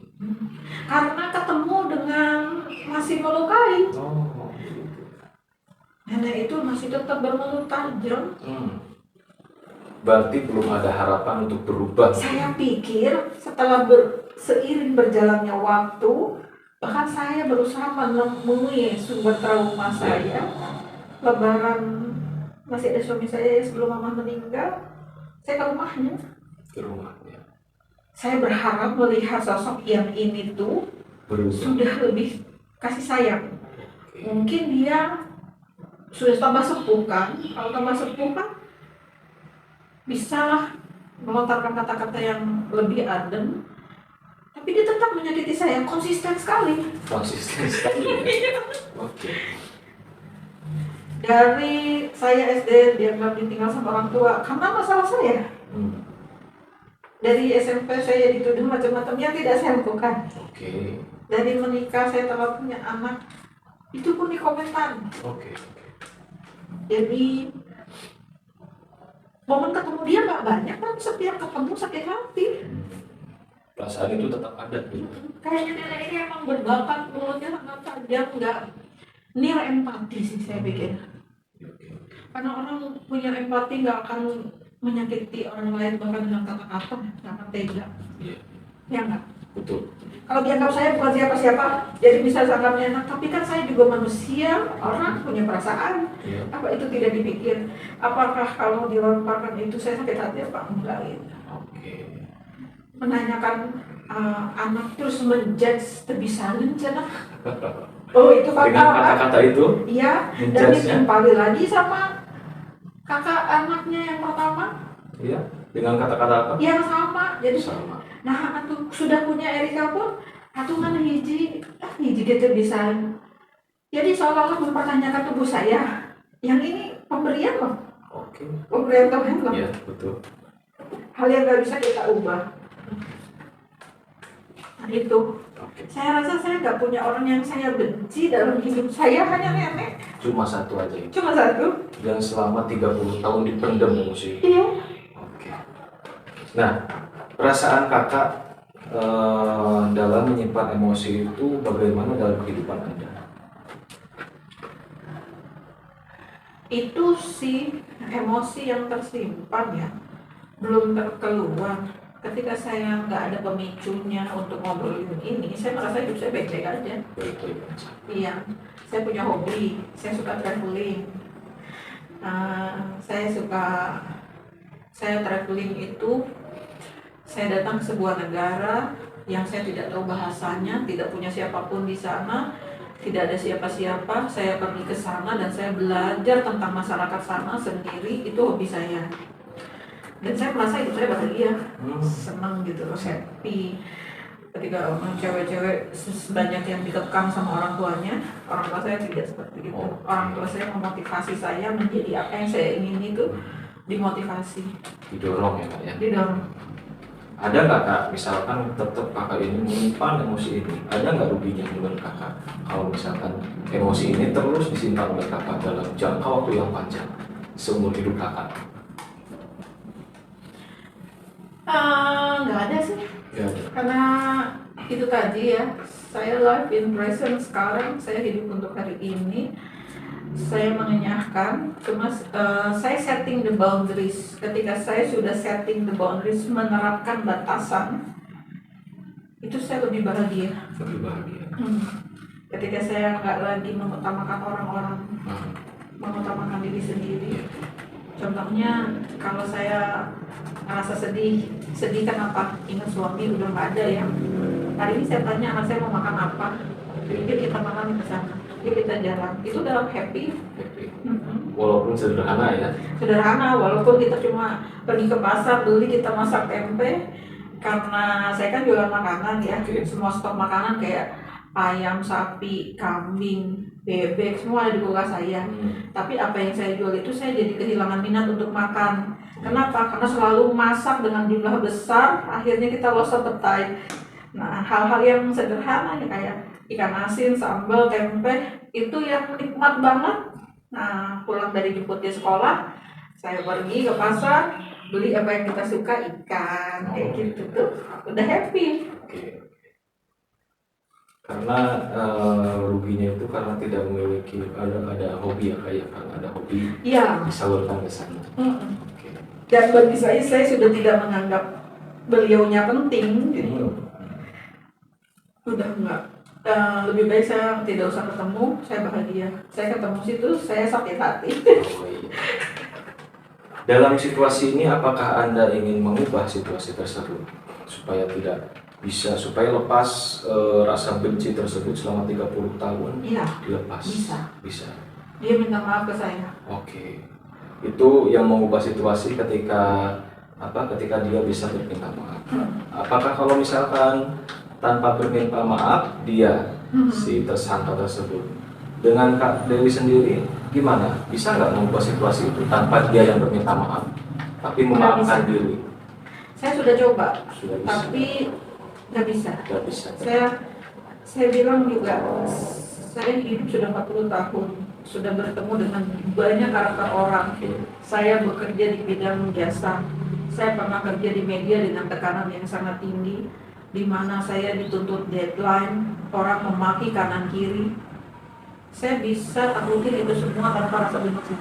[SPEAKER 2] Karena ketemu dengan masih melukai.
[SPEAKER 1] Oh, gitu.
[SPEAKER 2] Nenek itu masih tetap bermulut tajam.
[SPEAKER 1] Berarti belum ada harapan untuk berubah.
[SPEAKER 2] Saya pikir setelah seiring berjalannya waktu, bahkan saya berusaha menemui sumber trauma saya. Lebaran masih ada suami saya sebelum mama meninggal, saya ke rumahnya.
[SPEAKER 1] Ke rumahnya.
[SPEAKER 2] Saya berharap melihat sosok yang ini tuh
[SPEAKER 1] Berubah.
[SPEAKER 2] sudah lebih kasih sayang.
[SPEAKER 1] Oke.
[SPEAKER 2] Mungkin dia sudah tambah sepuh kan. Kalau tambah sepuh kan bisa melontarkan kata-kata yang lebih adem, tapi dia tetap menyakiti saya, konsisten sekali.
[SPEAKER 1] Konsisten sekali ya. Oke.
[SPEAKER 2] Dari saya SD dianggap ditinggal sama orang tua karena masalah saya. Dari SMP saya dituduh macam-macam yang tidak saya lakukan.
[SPEAKER 1] Oke.
[SPEAKER 2] Dari menikah saya telah punya anak, itu pun dikomentar.
[SPEAKER 1] Oke.
[SPEAKER 2] Jadi momen ketemu dia nggak banyak, tapi setiap ketemu sakit hati.
[SPEAKER 1] Perasaan itu tetap ada gitu.
[SPEAKER 2] Kayaknya nenek ini emang berbakat, mulutnya sangat tajam, nggak nil empati sih saya pikir.
[SPEAKER 1] Oke.
[SPEAKER 2] Karena orang punya empati nggak akan menyakiti orang lain bahkan dengan kata-kata, nggak akan tega.
[SPEAKER 1] Iya.
[SPEAKER 2] Ya enggak?
[SPEAKER 1] Betul.
[SPEAKER 2] Kalau dianggap saya bukan siapa-siapa, jadi bisa sanggapnya enak. Tapi kan saya juga manusia, orang punya perasaan.
[SPEAKER 1] Iya.
[SPEAKER 2] Apa itu tidak dipikir? Apakah kalau dilemparkan itu saya sakit hati apa enggak gitu?
[SPEAKER 1] Oke.
[SPEAKER 2] Menanyakan anak terus menjudge tebisanin cina. Oh itu
[SPEAKER 1] Dengan
[SPEAKER 2] fatal kan?
[SPEAKER 1] kata-kata itu,
[SPEAKER 2] Iya, dan
[SPEAKER 1] menjudge-nya?
[SPEAKER 2] ditimpali lagi sama kakak anaknya yang pertama
[SPEAKER 1] iya, dengan kata-kata apa?
[SPEAKER 2] yang sama. Jadi
[SPEAKER 1] Sama.
[SPEAKER 2] nah atuh sudah punya Erika pun atungan hiji gitu bisa. Jadi seolah-olah mempertanyakan tubuh saya. Yang ini pemberian loh,
[SPEAKER 1] Oke.
[SPEAKER 2] pemberian Tuhan loh.
[SPEAKER 1] Iya, betul.
[SPEAKER 2] Hal yang nggak bisa kita ubah. Nah, itu.
[SPEAKER 1] Oke.
[SPEAKER 2] Saya rasa saya nggak punya orang yang saya benci dalam hidup saya, hanya nenek.
[SPEAKER 1] Cuma satu aja itu.
[SPEAKER 2] Cuma satu.
[SPEAKER 1] Yang selama 30 tahun dipendam emosi.
[SPEAKER 2] Iya.
[SPEAKER 1] Oke. Nah, perasaan kakak dalam menyimpan emosi itu bagaimana dalam kehidupan Anda?
[SPEAKER 2] Itu sih emosi yang tersimpan ya, belum terkeluar. Ketika saya nggak ada pemicunya untuk ngobrolin ini, saya merasa hidup saya baik-baik aja.
[SPEAKER 1] Baik-baik aja.
[SPEAKER 2] Iya, saya punya hobi, saya suka traveling. Saya traveling itu, saya datang ke sebuah negara yang saya tidak tahu bahasanya, tidak punya siapapun di sana, tidak ada siapa-siapa. Saya pergi ke sana dan saya belajar tentang masyarakat sana sendiri, itu hobi saya. Dan saya merasa hidup saya bahagia, senang gitu loh, happy. Ketika cewek-cewek sebanyak yang dikekang sama orang tuanya, orang tua saya tidak seperti itu. Orang tua saya memotivasi saya menjadi apa yang saya ingin itu, dimotivasi,
[SPEAKER 1] Didorong ya kak ya?
[SPEAKER 2] didorong.
[SPEAKER 1] Ada nggak kak, misalkan tetap kakak ini menyimpan emosi ini, ada nggak ruginya menurut kakak kalau misalkan emosi ini terus disimpan oleh kakak dalam jangka waktu yang panjang seumur hidup kakak?
[SPEAKER 2] Nggak ada sih,
[SPEAKER 1] Ya ada.
[SPEAKER 2] karena itu tadi ya, saya live in present sekarang, saya hidup untuk hari ini, saya mengenyahkan, cuma saya setting the boundaries. Ketika saya sudah setting the boundaries, menerapkan batasan, itu saya lebih bahagia.
[SPEAKER 1] Lebih bahagia.
[SPEAKER 2] Ketika saya nggak lagi mengutamakan orang-orang, mengutamakan diri sendiri. Contohnya kalau saya merasa sedih kenapa? Ingat suami udah nggak ada ya. Hari ini saya tanya anak saya mau makan apa, yuk kita makan di sana, yuk kita jalan. Itu dalam happy.
[SPEAKER 1] Happy. Walaupun sederhana ya.
[SPEAKER 2] Sederhana, walaupun kita cuma pergi ke pasar beli, kita masak tempe. Karena saya kan jualan makanan ya, semua stok makanan kayak ayam, sapi, kambing, bebek, semua ada di kulkas saya. Tapi apa yang saya jual itu saya jadi kehilangan minat untuk makan. Kenapa? Karena selalu masak dengan jumlah besar, akhirnya kita lost appetite. Nah, hal-hal yang sederhana ya kayak ikan asin, sambal, tempe, itu yang nikmat banget. Nah, pulang dari jemput di sekolah, saya pergi ke pasar, beli apa yang kita suka, ikan, kayak gitu tuh, udah happy.
[SPEAKER 1] Oke. Karena ruginya itu karena tidak memiliki ada hobi ya kayak kan ada hobi
[SPEAKER 2] Iya.
[SPEAKER 1] disalurkan ke sana. Oke.
[SPEAKER 2] Dan bagi saya sudah tidak menganggap beliaunya penting, jadi udah enggak. Lebih baik saya tidak usah ketemu, saya bahagia. Saya ketemu situ, saya sakit hati.
[SPEAKER 1] Oh, iya. Dalam situasi ini apakah Anda ingin mengubah situasi tersebut supaya supaya lepas rasa benci tersebut selama 30 tahun?
[SPEAKER 2] Iya.
[SPEAKER 1] Dilepas. Bisa.
[SPEAKER 2] Dia minta maaf ke saya.
[SPEAKER 1] Oke. Itu yang mengubah situasi ketika dia bisa berminta maaf. Apakah kalau misalkan tanpa berminta maaf dia si tersangka tersebut dengan Kak Dewi sendiri gimana? Bisa nggak mengubah situasi itu tanpa dia yang berminta maaf tapi memaafkan diri?
[SPEAKER 2] Saya sudah coba,
[SPEAKER 1] Sudah bisa.
[SPEAKER 2] tapi nggak bisa.
[SPEAKER 1] Nggak bisa.
[SPEAKER 2] Saya bilang juga, saya hidup sudah 40 tahun, sudah bertemu dengan banyak karakter orang. Saya bekerja di bidang jasa. Saya pernah kerja di media dengan tekanan yang sangat tinggi, di mana saya dituntut deadline, orang memaki kanan kiri. Saya bisa taklukin itu semua tanpa rasa benci.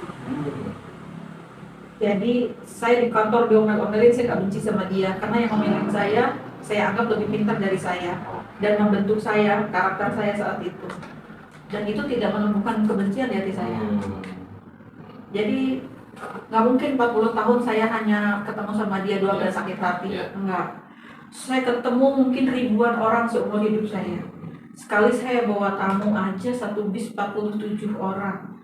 [SPEAKER 2] Jadi saya di kantor diomel-omelin, saya nggak benci sama dia, karena yang ngomelin saya saya anggap lebih pintar dari saya dan membentuk saya, karakter saya saat itu. Dan itu tidak menumbuhkan kebencian di hati saya. Jadi nggak mungkin 40 tahun saya hanya ketemu sama dia 12 sakit hati. Enggak. Saya ketemu mungkin ribuan orang seumur hidup saya. Sekali saya bawa tamu aja satu bis 47 orang.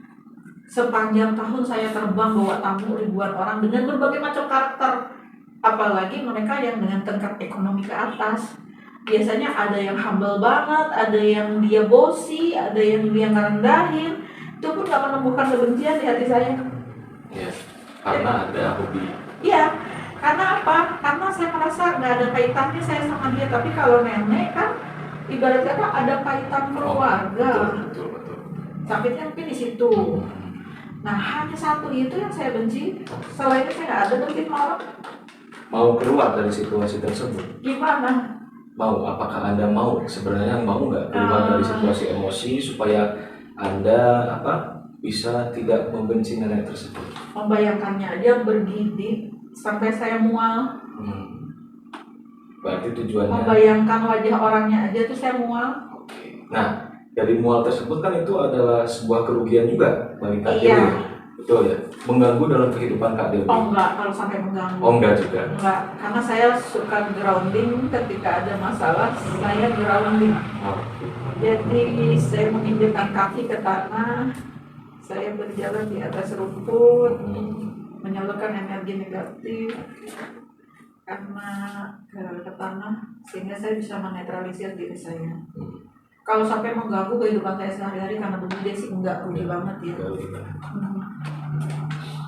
[SPEAKER 2] Sepanjang tahun saya terbang bawa tamu ribuan orang dengan berbagai macam karakter. Apalagi mereka yang dengan tingkat ekonomi ke atas. Biasanya ada yang humble banget, ada yang dia bossy, ada yang dia ngerendahin. Itu pun gak menumbuhkan kebencian di hati saya.
[SPEAKER 1] Ya, karena ada hobi.
[SPEAKER 2] Iya, karena apa? Karena saya merasa gak ada kaitannya saya sama dia. Tapi kalau nenek kan ibarat kata ada kaitan keluarga.
[SPEAKER 1] Betul.
[SPEAKER 2] Sakitnya mungkin di situ. Nah, hanya satu itu yang saya benci. Selain itu saya gak ada benci malam.
[SPEAKER 1] Mau keluar dari situasi tersebut?
[SPEAKER 2] Gimana?
[SPEAKER 1] Mau, apakah Anda mau sebenarnya mau nggak keluar dari situasi emosi supaya Anda bisa tidak membenci nenek tersebut?
[SPEAKER 2] Membayangkannya aja bergidik sampai saya mual.
[SPEAKER 1] Berarti tujuannya
[SPEAKER 2] Membayangkan wajah orangnya aja tuh saya mual.
[SPEAKER 1] Nah, dari mual tersebut kan itu adalah sebuah kerugian juga bagi Kak Dewi.
[SPEAKER 2] Iya.
[SPEAKER 1] Betul ya? Mengganggu dalam kehidupan Kak Dewi?
[SPEAKER 2] Oh enggak, kalau sampai mengganggu.
[SPEAKER 1] Oh enggak juga?
[SPEAKER 2] Enggak, karena saya suka grounding. Ketika ada masalah, saya grounding. Jadi saya menginjakkan kaki ke tanah, saya berjalan di atas rumput, menyalurkan energi negatif karena ke tanah, sehingga saya bisa menetralisir diri saya. Kalau sampai mengganggu kehidupan saya sehari-hari karena begini sih enggak, rugi banget ya.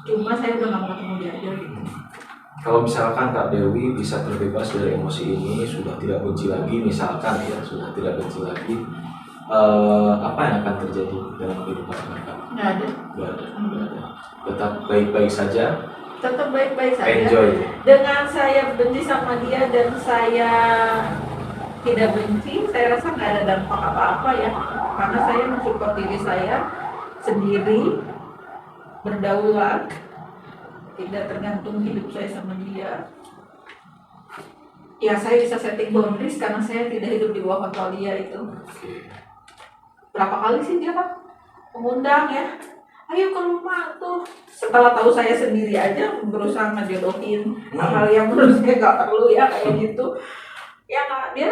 [SPEAKER 2] Cuma saya udah gak mau ketemu dia aja gitu.
[SPEAKER 1] Kalau misalkan Kak Dewi bisa terbebas dari emosi ini, sudah tidak benci lagi, misalkan ya, sudah tidak benci lagi, apa yang akan terjadi dalam kehidupan Kakak?
[SPEAKER 2] Nggak ada.
[SPEAKER 1] Tetap baik-baik saja.
[SPEAKER 2] Tetap baik-baik saja.
[SPEAKER 1] Enjoy.
[SPEAKER 2] Dengan saya benci sama dia dan saya tidak benci, saya rasa nggak ada dampak apa-apa ya. Karena saya mensupport diri saya sendiri, berdaulat, tidak tergantung hidup saya sama dia. Ya saya bisa setting boundaries karena saya tidak hidup di bawah kontrol dia itu. Berapa kali sih dia kan mengundang ya, ayo ke rumah tuh. Setelah tahu saya sendiri aja berusaha ngejodohin hal yang menurut saya nggak perlu ya kayak gitu. Ya nggak, dia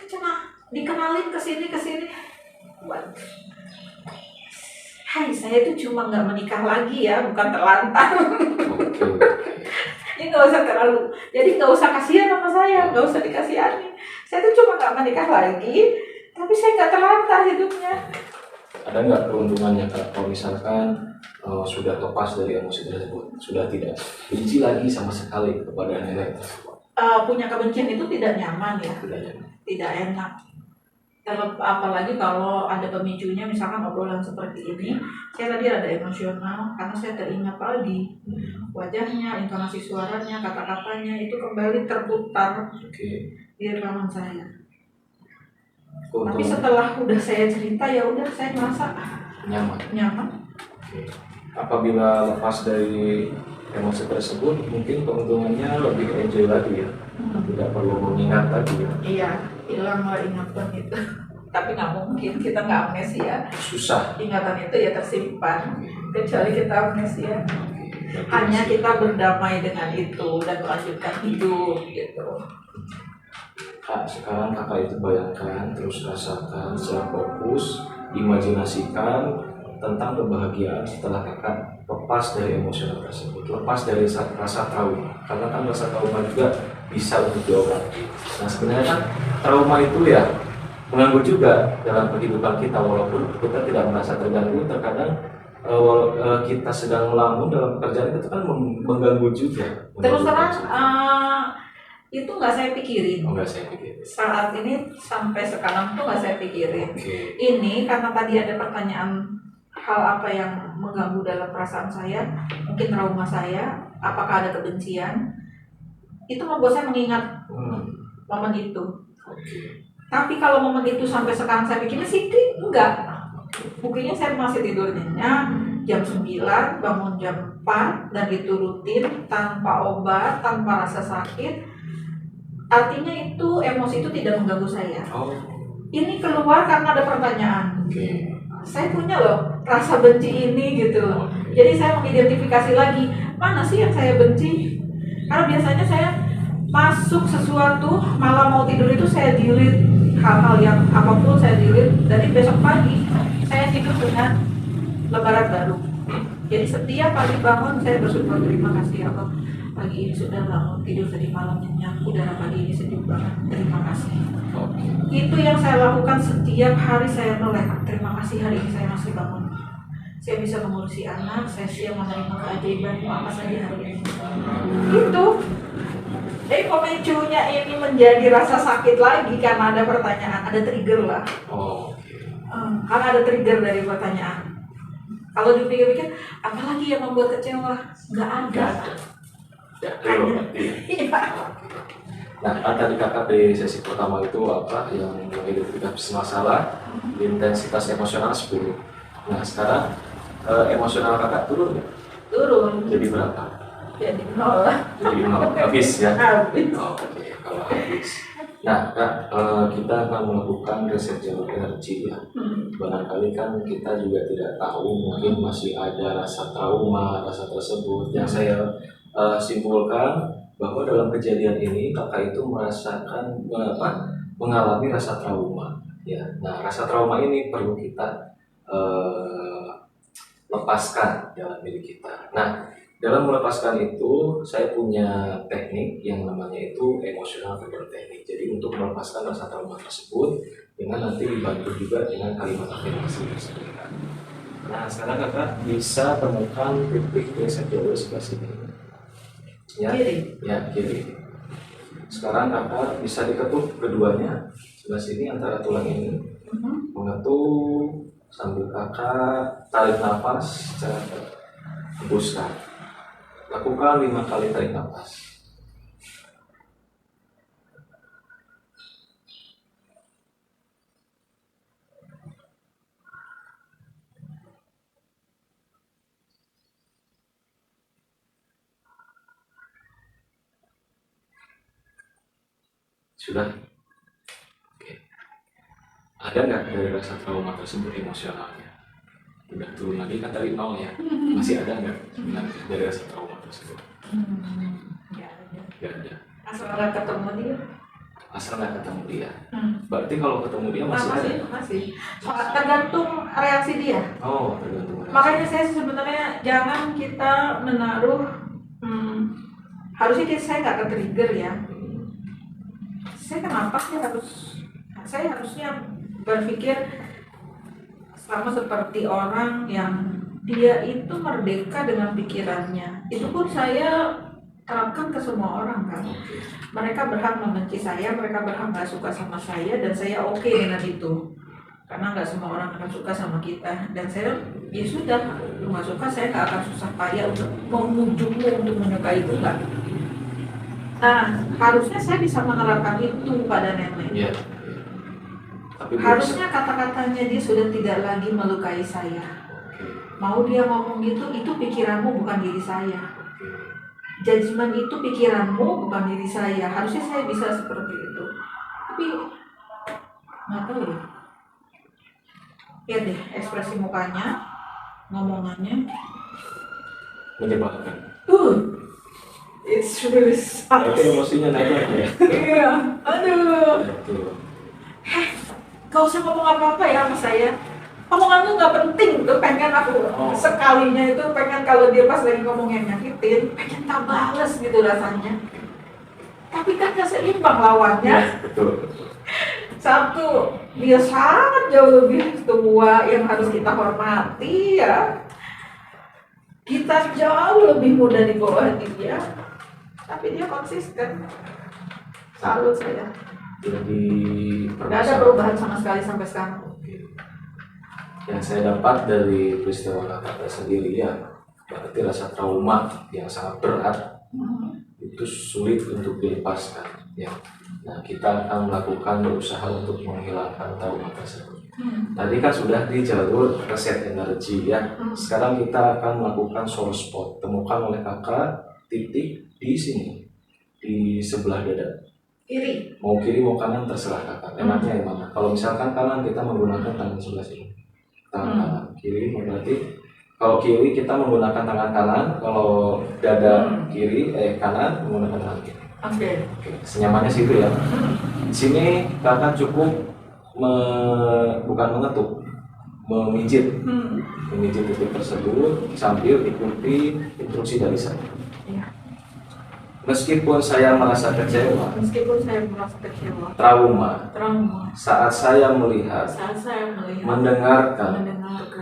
[SPEAKER 2] cuma dikenalin ke sini. Hai, saya tuh cuma nggak menikah lagi ya, bukan terlantar. Ini nggak usah terlalu, jadi nggak usah kasihan sama saya, nggak usah dikasihani. Saya tuh cuma nggak menikah lagi, tapi saya nggak terlantar hidupnya.
[SPEAKER 1] Ada nggak keuntungannya Kak, kalau misalkan sudah lepas dari emosi tersebut, sudah tidak benci lagi sama sekali kepada nenek tersebut?
[SPEAKER 2] Punya kebencian itu tidak nyaman ya, tidak enak. Apalagi kalau ada pemicunya, misalkan obrolan seperti ini, saya tadi ada emosional karena saya teringat lagi wajahnya, intonasi suaranya, kata-katanya itu kembali terputar di rekaman saya. Tapi setelah udah saya cerita ya udah saya merasa nyaman.
[SPEAKER 1] Apabila lepas dari emosi tersebut, mungkin keuntungannya lebih enjoy lagi ya, tidak perlu mengingat lagi ya.
[SPEAKER 2] Iya, hilanglah ingatan itu. Tapi nggak mungkin, kita nggak amnesia.
[SPEAKER 1] Susah.
[SPEAKER 2] Ingatan itu ya tersimpan, kecuali kita amnesia. Hanya kita berdamai dengan itu dan melanjutkan hidup gitu.
[SPEAKER 1] Kak, sekarang kakak itu bayangkan, terus rasakan secara fokus, imajinasikan tentang kebahagiaan setelah kakak lepas dari emosional tersebut, lepas dari rasa trauma. Karena kan rasa trauma juga bisa untuk diobati. Nah sebenarnya kan trauma itu ya mengganggu juga dalam kehidupan kita, walaupun kita tidak merasa terganggu. Terkadang kita sedang melamun dalam pekerjaan itu kan mengganggu juga.
[SPEAKER 2] Terus terang itu nggak saya pikirin.
[SPEAKER 1] Nggak saya pikirin.
[SPEAKER 2] Saat ini sampai sekarang tuh nggak saya pikirin. Ini karena tadi ada pertanyaan hal apa yang mengganggu dalam perasaan saya, mungkin trauma saya, apakah ada kebencian, itu membuat saya mengingat momen itu. Tapi kalau momen itu sampai sekarang saya pikirin sih enggak. Buktinya saya masih tidur nyenyak jam 9, bangun jam 4, dan itu rutin tanpa obat, tanpa rasa sakit. artinya itu emosi itu tidak mengganggu saya.
[SPEAKER 1] Oh,
[SPEAKER 2] Ini keluar karena ada pertanyaan.
[SPEAKER 1] oke.
[SPEAKER 2] Saya punya loh rasa benci ini gitu loh. Jadi saya mengidentifikasi lagi mana sih yang saya benci. Karena biasanya saya masuk sesuatu malam mau tidur itu saya delete hal-hal yang apapun saya delete. Dari besok pagi saya tidur dengan lembaran baru. Jadi setiap pagi bangun saya bersyukur, terima kasih ya Allah, pagi ini sudah bangun tidur tadi malam nyenyak, udara pagi ini sejuk banget, terima kasih.
[SPEAKER 1] Oke.
[SPEAKER 2] Itu yang saya lakukan setiap hari saya melek. Terima kasih hari ini saya masih bangun. Saya bisa mengurusi anak, saya siap menerima keajaiban apa saja hari ini. Itu. Jadi pemicunya ini menjadi rasa sakit lagi karena ada pertanyaan, ada trigger lah.
[SPEAKER 1] Oh, oke.
[SPEAKER 2] Karena ada trigger dari pertanyaan. Kalau dipikir-pikir, apalagi yang membuat kecewa? Nggak ada.
[SPEAKER 1] Ya, belum.
[SPEAKER 2] Iya.
[SPEAKER 1] Nah, kan tadi kakak di sesi pertama itu apa yang mengidentifikasi masalah, intensitas emosional 10. Nah, sekarang emosional kakak turun nggak?
[SPEAKER 2] Turun.
[SPEAKER 1] Jadi berapa?
[SPEAKER 2] Jadi nol lah.
[SPEAKER 1] Jadi 0, habis ya?
[SPEAKER 2] Habis.
[SPEAKER 1] Oh, oke, kalau habis. Nah, Kak, kita akan melakukan reset jalur energi ya. Barangkali kan kita juga tidak tahu, mungkin masih ada rasa trauma, rasa tersebut. Yang saya simpulkan bahwa dalam kejadian ini kakak itu merasakan mengalami rasa trauma. Ya, nah rasa trauma ini perlu kita lepaskan dalam diri kita. Nah, dalam melepaskan itu, saya punya teknik yang namanya itu emotional freedom technique. Jadi untuk melepaskan rasa trauma tersebut, dengan nanti dibantu juga dengan kalimat afirmasi tersebut. Nah, sekarang kakak bisa temukan titik reset jalur sebelah sini. Ya,
[SPEAKER 2] Kiri.
[SPEAKER 1] ya kiri. Sekarang kakak bisa diketuk keduanya sebelah sini antara tulang ini, mengetuk sambil kakak tarik nafas secara hembuskan. Lakukan 5 kali tarik nafas. Sudah? Oke. Ada nggak dari rasa trauma tersebut emosionalnya? Udah turun lagi kan dari 0 ya? Masih ada nggak sebenarnya dari rasa trauma tersebut?
[SPEAKER 2] Nggak ada.
[SPEAKER 1] Nggak ada.
[SPEAKER 2] Asal nggak ketemu dia.
[SPEAKER 1] Asal nggak ketemu dia. Berarti kalau ketemu dia masih ada?
[SPEAKER 2] Masih. Tergantung reaksi dia.
[SPEAKER 1] Oh, tergantung reaksi.
[SPEAKER 2] Makanya saya sebenarnya jangan kita menaruh harusnya saya nggak ke-trigger ya. Saya kenapa saya harusnya berpikir sama seperti orang yang dia itu merdeka dengan pikirannya. Itu pun saya terapkan ke semua orang kan. Mereka berhak membenci saya, mereka berhak nggak suka sama saya, dan saya oke dengan itu. Karena nggak semua orang akan suka sama kita. Dan saya, ya sudah, lu nggak suka, saya nggak akan susah payah untuk memujukmu untuk menyukai itu, nggak. Nah, harusnya saya bisa menerapkan itu pada nenek.
[SPEAKER 1] Iya. Tapi
[SPEAKER 2] Harusnya kata-katanya dia sudah tidak lagi melukai saya. Mau dia ngomong gitu, itu pikiranmu bukan diri saya. Judgement itu pikiranmu bukan diri saya. Harusnya saya bisa seperti itu. Tapi nggak tahu ya. Lihat deh ekspresi mukanya, ngomongannya.
[SPEAKER 1] menyebalkan.
[SPEAKER 2] It's really sucks.
[SPEAKER 1] Itu emosinya naik lagi ya.
[SPEAKER 2] Iya, aduh.
[SPEAKER 1] Betul.
[SPEAKER 2] Gak usah ngomong apa-apa ya sama saya. Omonganmu gak penting tuh, pengen aku sekalinya itu pengen kalau dia pas lagi ngomong yang nyakitin, pengen tak bales gitu rasanya. Tapi kan gak seimbang lawannya.
[SPEAKER 1] Ya, betul.
[SPEAKER 2] Satu, dia sangat jauh lebih tua yang harus kita hormati ya. Kita jauh lebih muda di bawah dia. Tapi dia konsisten. Salut saya.
[SPEAKER 1] Jadi
[SPEAKER 2] Gak ada perubahan sama sekali sampai sekarang.
[SPEAKER 1] Yang saya dapat dari peristiwa kakak sendiri ya, berarti rasa trauma yang sangat berat itu sulit untuk dilepaskan ya. Nah, kita akan melakukan berusaha untuk menghilangkan trauma tersebut. Tadi kan sudah di jalur reset energi ya. Sekarang kita akan melakukan soul spot. Temukan oleh kakak titik di sini, di sebelah dada.
[SPEAKER 2] Kiri.
[SPEAKER 1] Mau kiri mau kanan terserah kakak. Enaknya yang mana? Kalau misalkan kanan kita menggunakan tangan sebelah sini. Tangan kanan. Kiri berarti kalau kiri kita menggunakan tangan kanan, kalau dada kiri kanan menggunakan tangan kiri.
[SPEAKER 2] Oke.
[SPEAKER 1] Oke, senyamannya situ ya. Di sini kakak cukup bukan mengetuk, memijit titik tersebut sambil ikuti instruksi dari saya.
[SPEAKER 2] Iya.
[SPEAKER 1] Meskipun saya merasa kecewa, trauma, saat saya melihat, mendengarkan,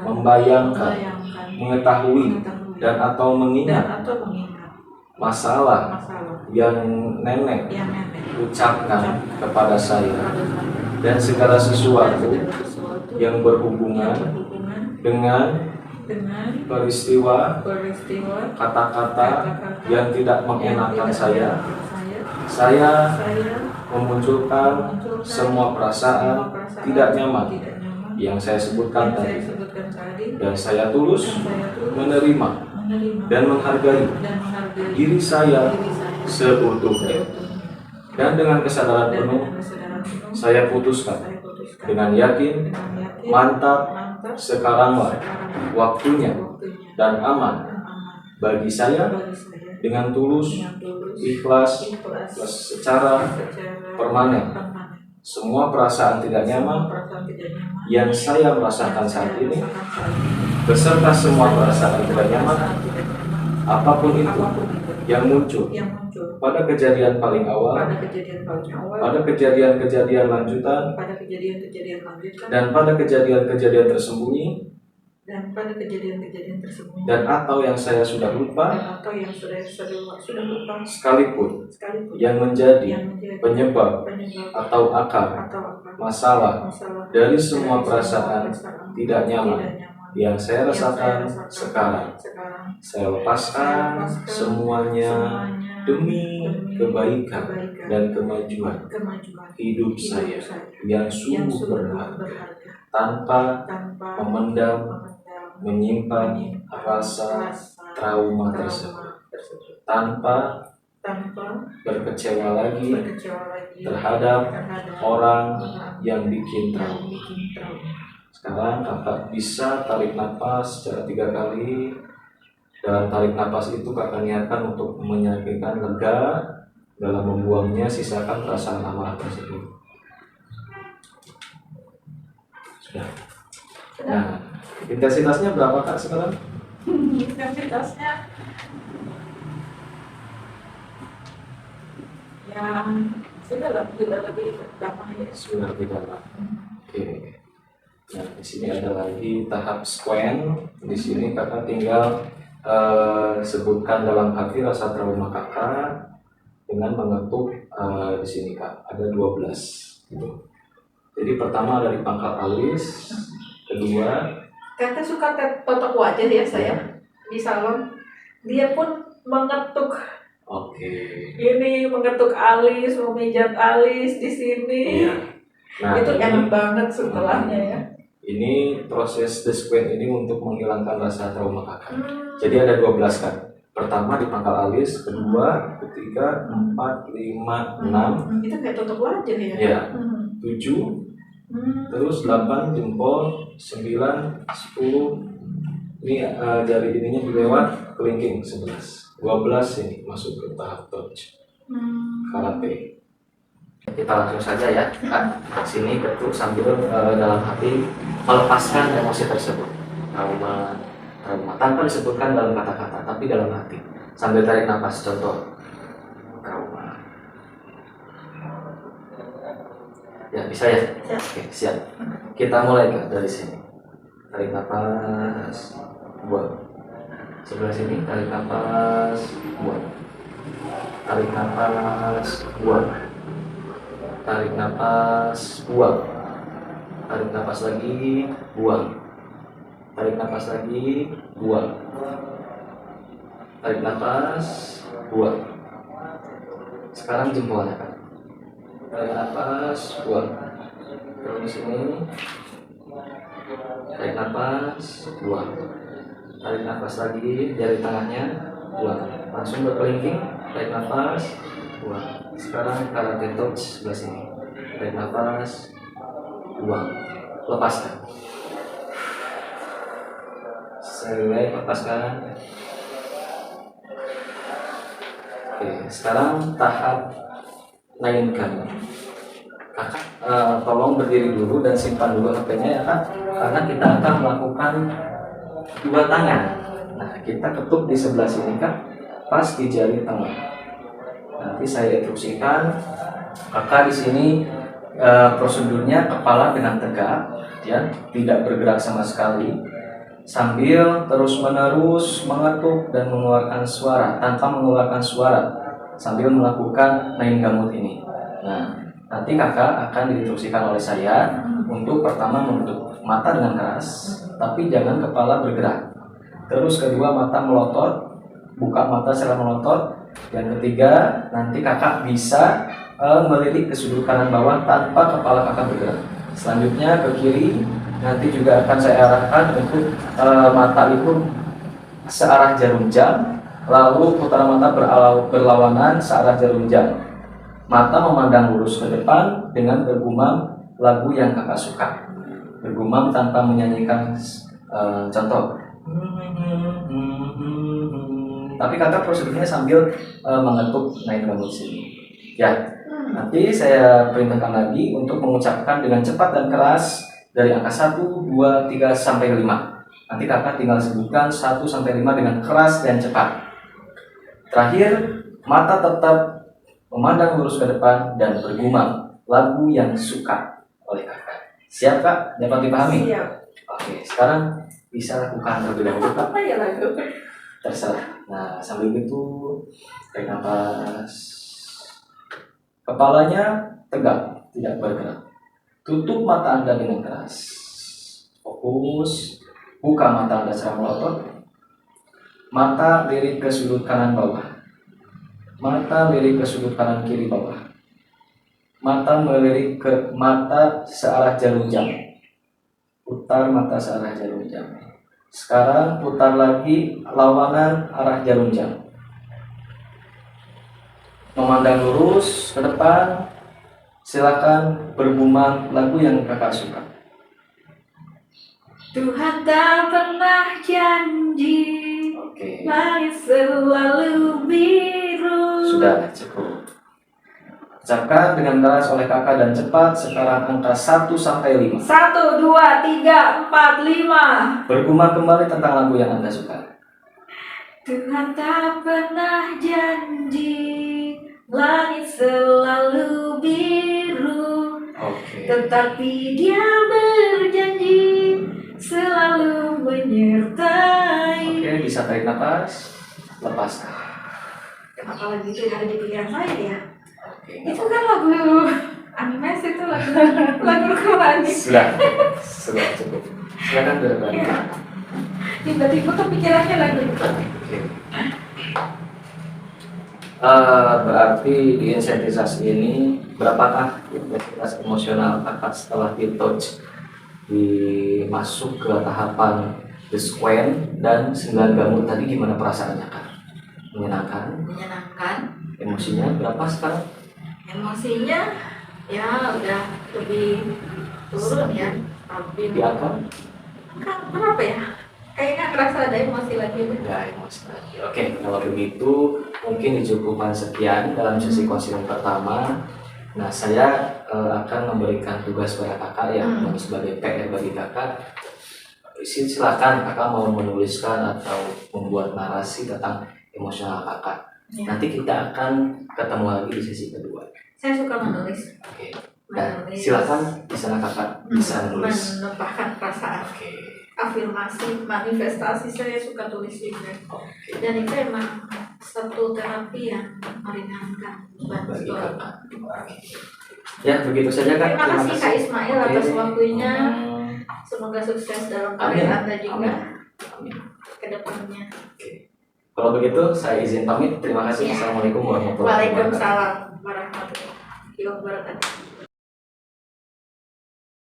[SPEAKER 1] membayangkan, mengetahui, dan atau mengingat masalah yang nenek ucapkan kepada saya dan segala sesuatu yang berhubungan dengan peristiwa, kata-kata yang tidak mengenakan saya memunculkan semua perasaan tidak nyaman yang saya sebutkan tadi, dan saya tulus menerima dan menghargai diri saya seutuhnya, dan dengan kesadaran penuh saya putuskan dengan yakin, mantap, sekaranglah waktunya dan aman bagi saya, dengan tulus, ikhlas, secara permanen. Semua perasaan tidak nyaman yang saya merasakan saat ini, beserta semua perasaan tidak nyaman, apapun itu yang muncul pada kejadian paling awal, pada kejadian-kejadian lanjutan, dan pada kejadian-kejadian tersembunyi, dan atau yang saya sudah lupa, sekalipun yang menjadi penyebab atau akar masalah dari semua perasaan tidak nyaman yang saya rasakan sekarang, saya lepaskan semuanya demi kebaikan dan kemajuan hidup saya yang sungguh berharga, tanpa memendam, menyimpan rasa trauma tersebut, tanpa berkecewa lagi terhadap orang yang bikin trauma. Sekarang kakak bisa tarik nafas secara 3 kali. Dalam tarik nafas itu kakak niatkan untuk menyakitkan lega. Dalam membuangnya sisakan perasaan amarah tersebut. Sudah. Nah, intensitasnya berapa kak sekarang?
[SPEAKER 2] Intensitasnya yang sudah lebih damai ya.
[SPEAKER 1] Sudah lebih dalam. Oke. Nah, di sini ada lagi tahap squen. Di sini kakak tinggal sebutkan dalam hati rasa trauma kakak dengan mengetuk di sini kak. Ada 12 gitu. Jadi pertama dari pangkal alis, kedua
[SPEAKER 2] kakak suka totok wajah ya saya di salon, dia pun mengetuk.
[SPEAKER 1] Oke.
[SPEAKER 2] Ini mengetuk alis, memijat alis di sini.
[SPEAKER 1] Iya. Nah,
[SPEAKER 2] itu enak banget setelahnya ya.
[SPEAKER 1] Ini proses the square ini untuk menghilangkan rasa trauma kakak. Jadi ada 12 kan. Pertama di pangkal alis, kedua, ketiga, 4, 5, 6.
[SPEAKER 2] Itu kayak tutup wajah ya.
[SPEAKER 1] Iya. 7, terus 8 jempol, 9, 10. Ini jari ininya dilewat kelingking 11. 12 ini masuk ke tahap touch. Karate. Kita langsung saja ya, Kak. Sini ketuk sambil dalam hati melepaskan emosi tersebut, trauma tanpa disebutkan dalam kata-kata, tapi dalam hati. Sambil tarik nafas, contoh trauma. Ya bisa ya? Oke, siap. Kita mulai Kak dari sini. Tarik nafas, buang. Sebelah sini, tarik nafas, buang. Tarik nafas, buang. Tarik nafas, buang. Tarik nafas lagi, buang. Tarik nafas lagi, buang. Tarik nafas, buang. Sekarang jempolnya kan. Tarik nafas, buang. Terus sini. Tarik nafas, buang. Tarik nafas lagi, jari tangannya. buang. Langsung berkelingking, tarik nafas, buang. Sekarang karate touch sebelah sini. Tarik nafas, buang. Lepaskan. Selesai, lepaskan. Oke, sekarang tahap naikkan. Kakak tolong berdiri dulu dan simpan dulu HP-nya ya Kak, karena kita akan melakukan 2 tangan. Nah, kita ketuk di sebelah sini Kak, pas di jari tengah. Nanti saya instruksikan. Kakak di sini prosedurnya kepala dengan tegak, ya, tidak bergerak sama sekali, sambil terus-menerus mengetuk dan mengeluarkan suara tanpa mengeluarkan suara sambil melakukan naik gamut ini. Nah, nanti kakak akan diinstruksikan oleh saya untuk pertama menutup mata dengan keras, tapi jangan kepala bergerak. Terus kedua, mata melotot, buka mata secara melotot. Yang ketiga, nanti kakak bisa melirik ke sudut kanan bawah tanpa kepala kakak bergerak. Selanjutnya ke kiri, nanti juga akan saya arahkan untuk mata itu searah jarum jam, lalu putaran mata berlawanan searah jarum jam. Mata memandang lurus ke depan dengan bergumam lagu yang kakak suka. Bergumam tanpa menyanyikan contoh. Tapi kakak prosedurnya sambil mengetuk naik gamut sini. Ya, nanti saya perintahkan lagi untuk mengucapkan dengan cepat dan keras dari angka 1, 2, 3, sampai 5. Nanti kakak tinggal sebutkan 1 sampai 5 dengan keras dan cepat. Terakhir, mata tetap memandang lurus ke depan dan bergumam lagu yang suka oleh kakak. Siap Kak? Dapat dipahami?
[SPEAKER 2] Siap.
[SPEAKER 1] Oke, sekarang bisa lakukan terlebih dahulu Kak.
[SPEAKER 2] Apa ya lagu?
[SPEAKER 1] Terserah. Nah, sambil itu tarik nafas. Kepalanya tegak, tidak bergerak. Tutup mata Anda dengan keras. Fokus. Buka mata Anda secara melotot. Mata lirik ke sudut kanan bawah. Mata lirik ke sudut kanan kiri bawah. Mata melirik ke mata searah jarum jam. Putar mata searah jarum jam. Sekarang putar lagi lawanan arah jarum jam. Memandang lurus ke depan. Silakan bergumam lagu yang kakak suka.
[SPEAKER 2] Tuhan tak pernah janji,
[SPEAKER 1] Oke.
[SPEAKER 2] langit selalu biru.
[SPEAKER 1] Sudah cukup. Ucapkan dengan keras oleh kakak dan cepat. Sekarang angka 1 sampai 5.
[SPEAKER 2] 1, 2, 3, 4, 5.
[SPEAKER 1] Bergumam kembali tentang lagu yang Anda suka.
[SPEAKER 2] Tuhan tak pernah janji, langit selalu biru.
[SPEAKER 1] Oke.
[SPEAKER 2] Tetapi Dia berjanji selalu menyertai.
[SPEAKER 1] Oke, bisa tarik nafas, lepaskan.
[SPEAKER 2] Kenapa lagu itu ada di pikiran saya ya?
[SPEAKER 1] Oke.
[SPEAKER 2] Itu kan lagu animasi, itu lagu rohani.
[SPEAKER 1] Sudah cukup. Silakan berbalik.
[SPEAKER 2] Tiba-tiba kepikirannya lagu itu.
[SPEAKER 1] Oke. Berarti di insentisasi ini berapakah intensitas emosional kakak setelah di-touch masuk ke tahapan the square dan 9 gamut tadi, gimana perasaannya Kak? Menyenangkan? Emosinya berapa sekarang?
[SPEAKER 2] Emosinya ya udah lebih turun ya, tapi
[SPEAKER 1] Di apa?
[SPEAKER 2] berapa ya? Kayaknya kerasa ada emosi lagi.
[SPEAKER 1] Ya, emosi lagi. Oke, kalau begitu mungkin dicukupkan sekian dalam sesi konseling pertama. Nah, saya akan memberikan tugas kepada kakak yang sebagai PR bagi kakak. Silakan kakak mau menuliskan atau membuat narasi tentang emosional kakak.
[SPEAKER 2] Ya.
[SPEAKER 1] Nanti kita akan ketemu lagi di sesi kedua.
[SPEAKER 2] Saya suka menulis.
[SPEAKER 1] Oke. Dan silakan di sana kakak bisa menulis.
[SPEAKER 2] Menumpahkan perasaan.
[SPEAKER 1] Oke.
[SPEAKER 2] Afirmasi, manifestasi saya suka tulis juga.
[SPEAKER 1] Oke.
[SPEAKER 2] Dan itu emang satu terapi yang meringankan beban
[SPEAKER 1] Bagi
[SPEAKER 2] seorang.
[SPEAKER 1] kakak. Ya, begitu saja Kak.
[SPEAKER 2] Terima kasih Kak Ismail
[SPEAKER 1] Oke.
[SPEAKER 2] atas waktunya. Semoga sukses dalam karir
[SPEAKER 1] Amin.
[SPEAKER 2] Anda juga
[SPEAKER 1] Amin.
[SPEAKER 2] ke depannya.
[SPEAKER 1] Oke. Kalau begitu saya izin pamit. Terima kasih.
[SPEAKER 2] Ya.
[SPEAKER 1] Assalamualaikum warahmatullahi wabarakatuh.
[SPEAKER 2] Waalaikumsalam warahmatullahi wabarakatuh.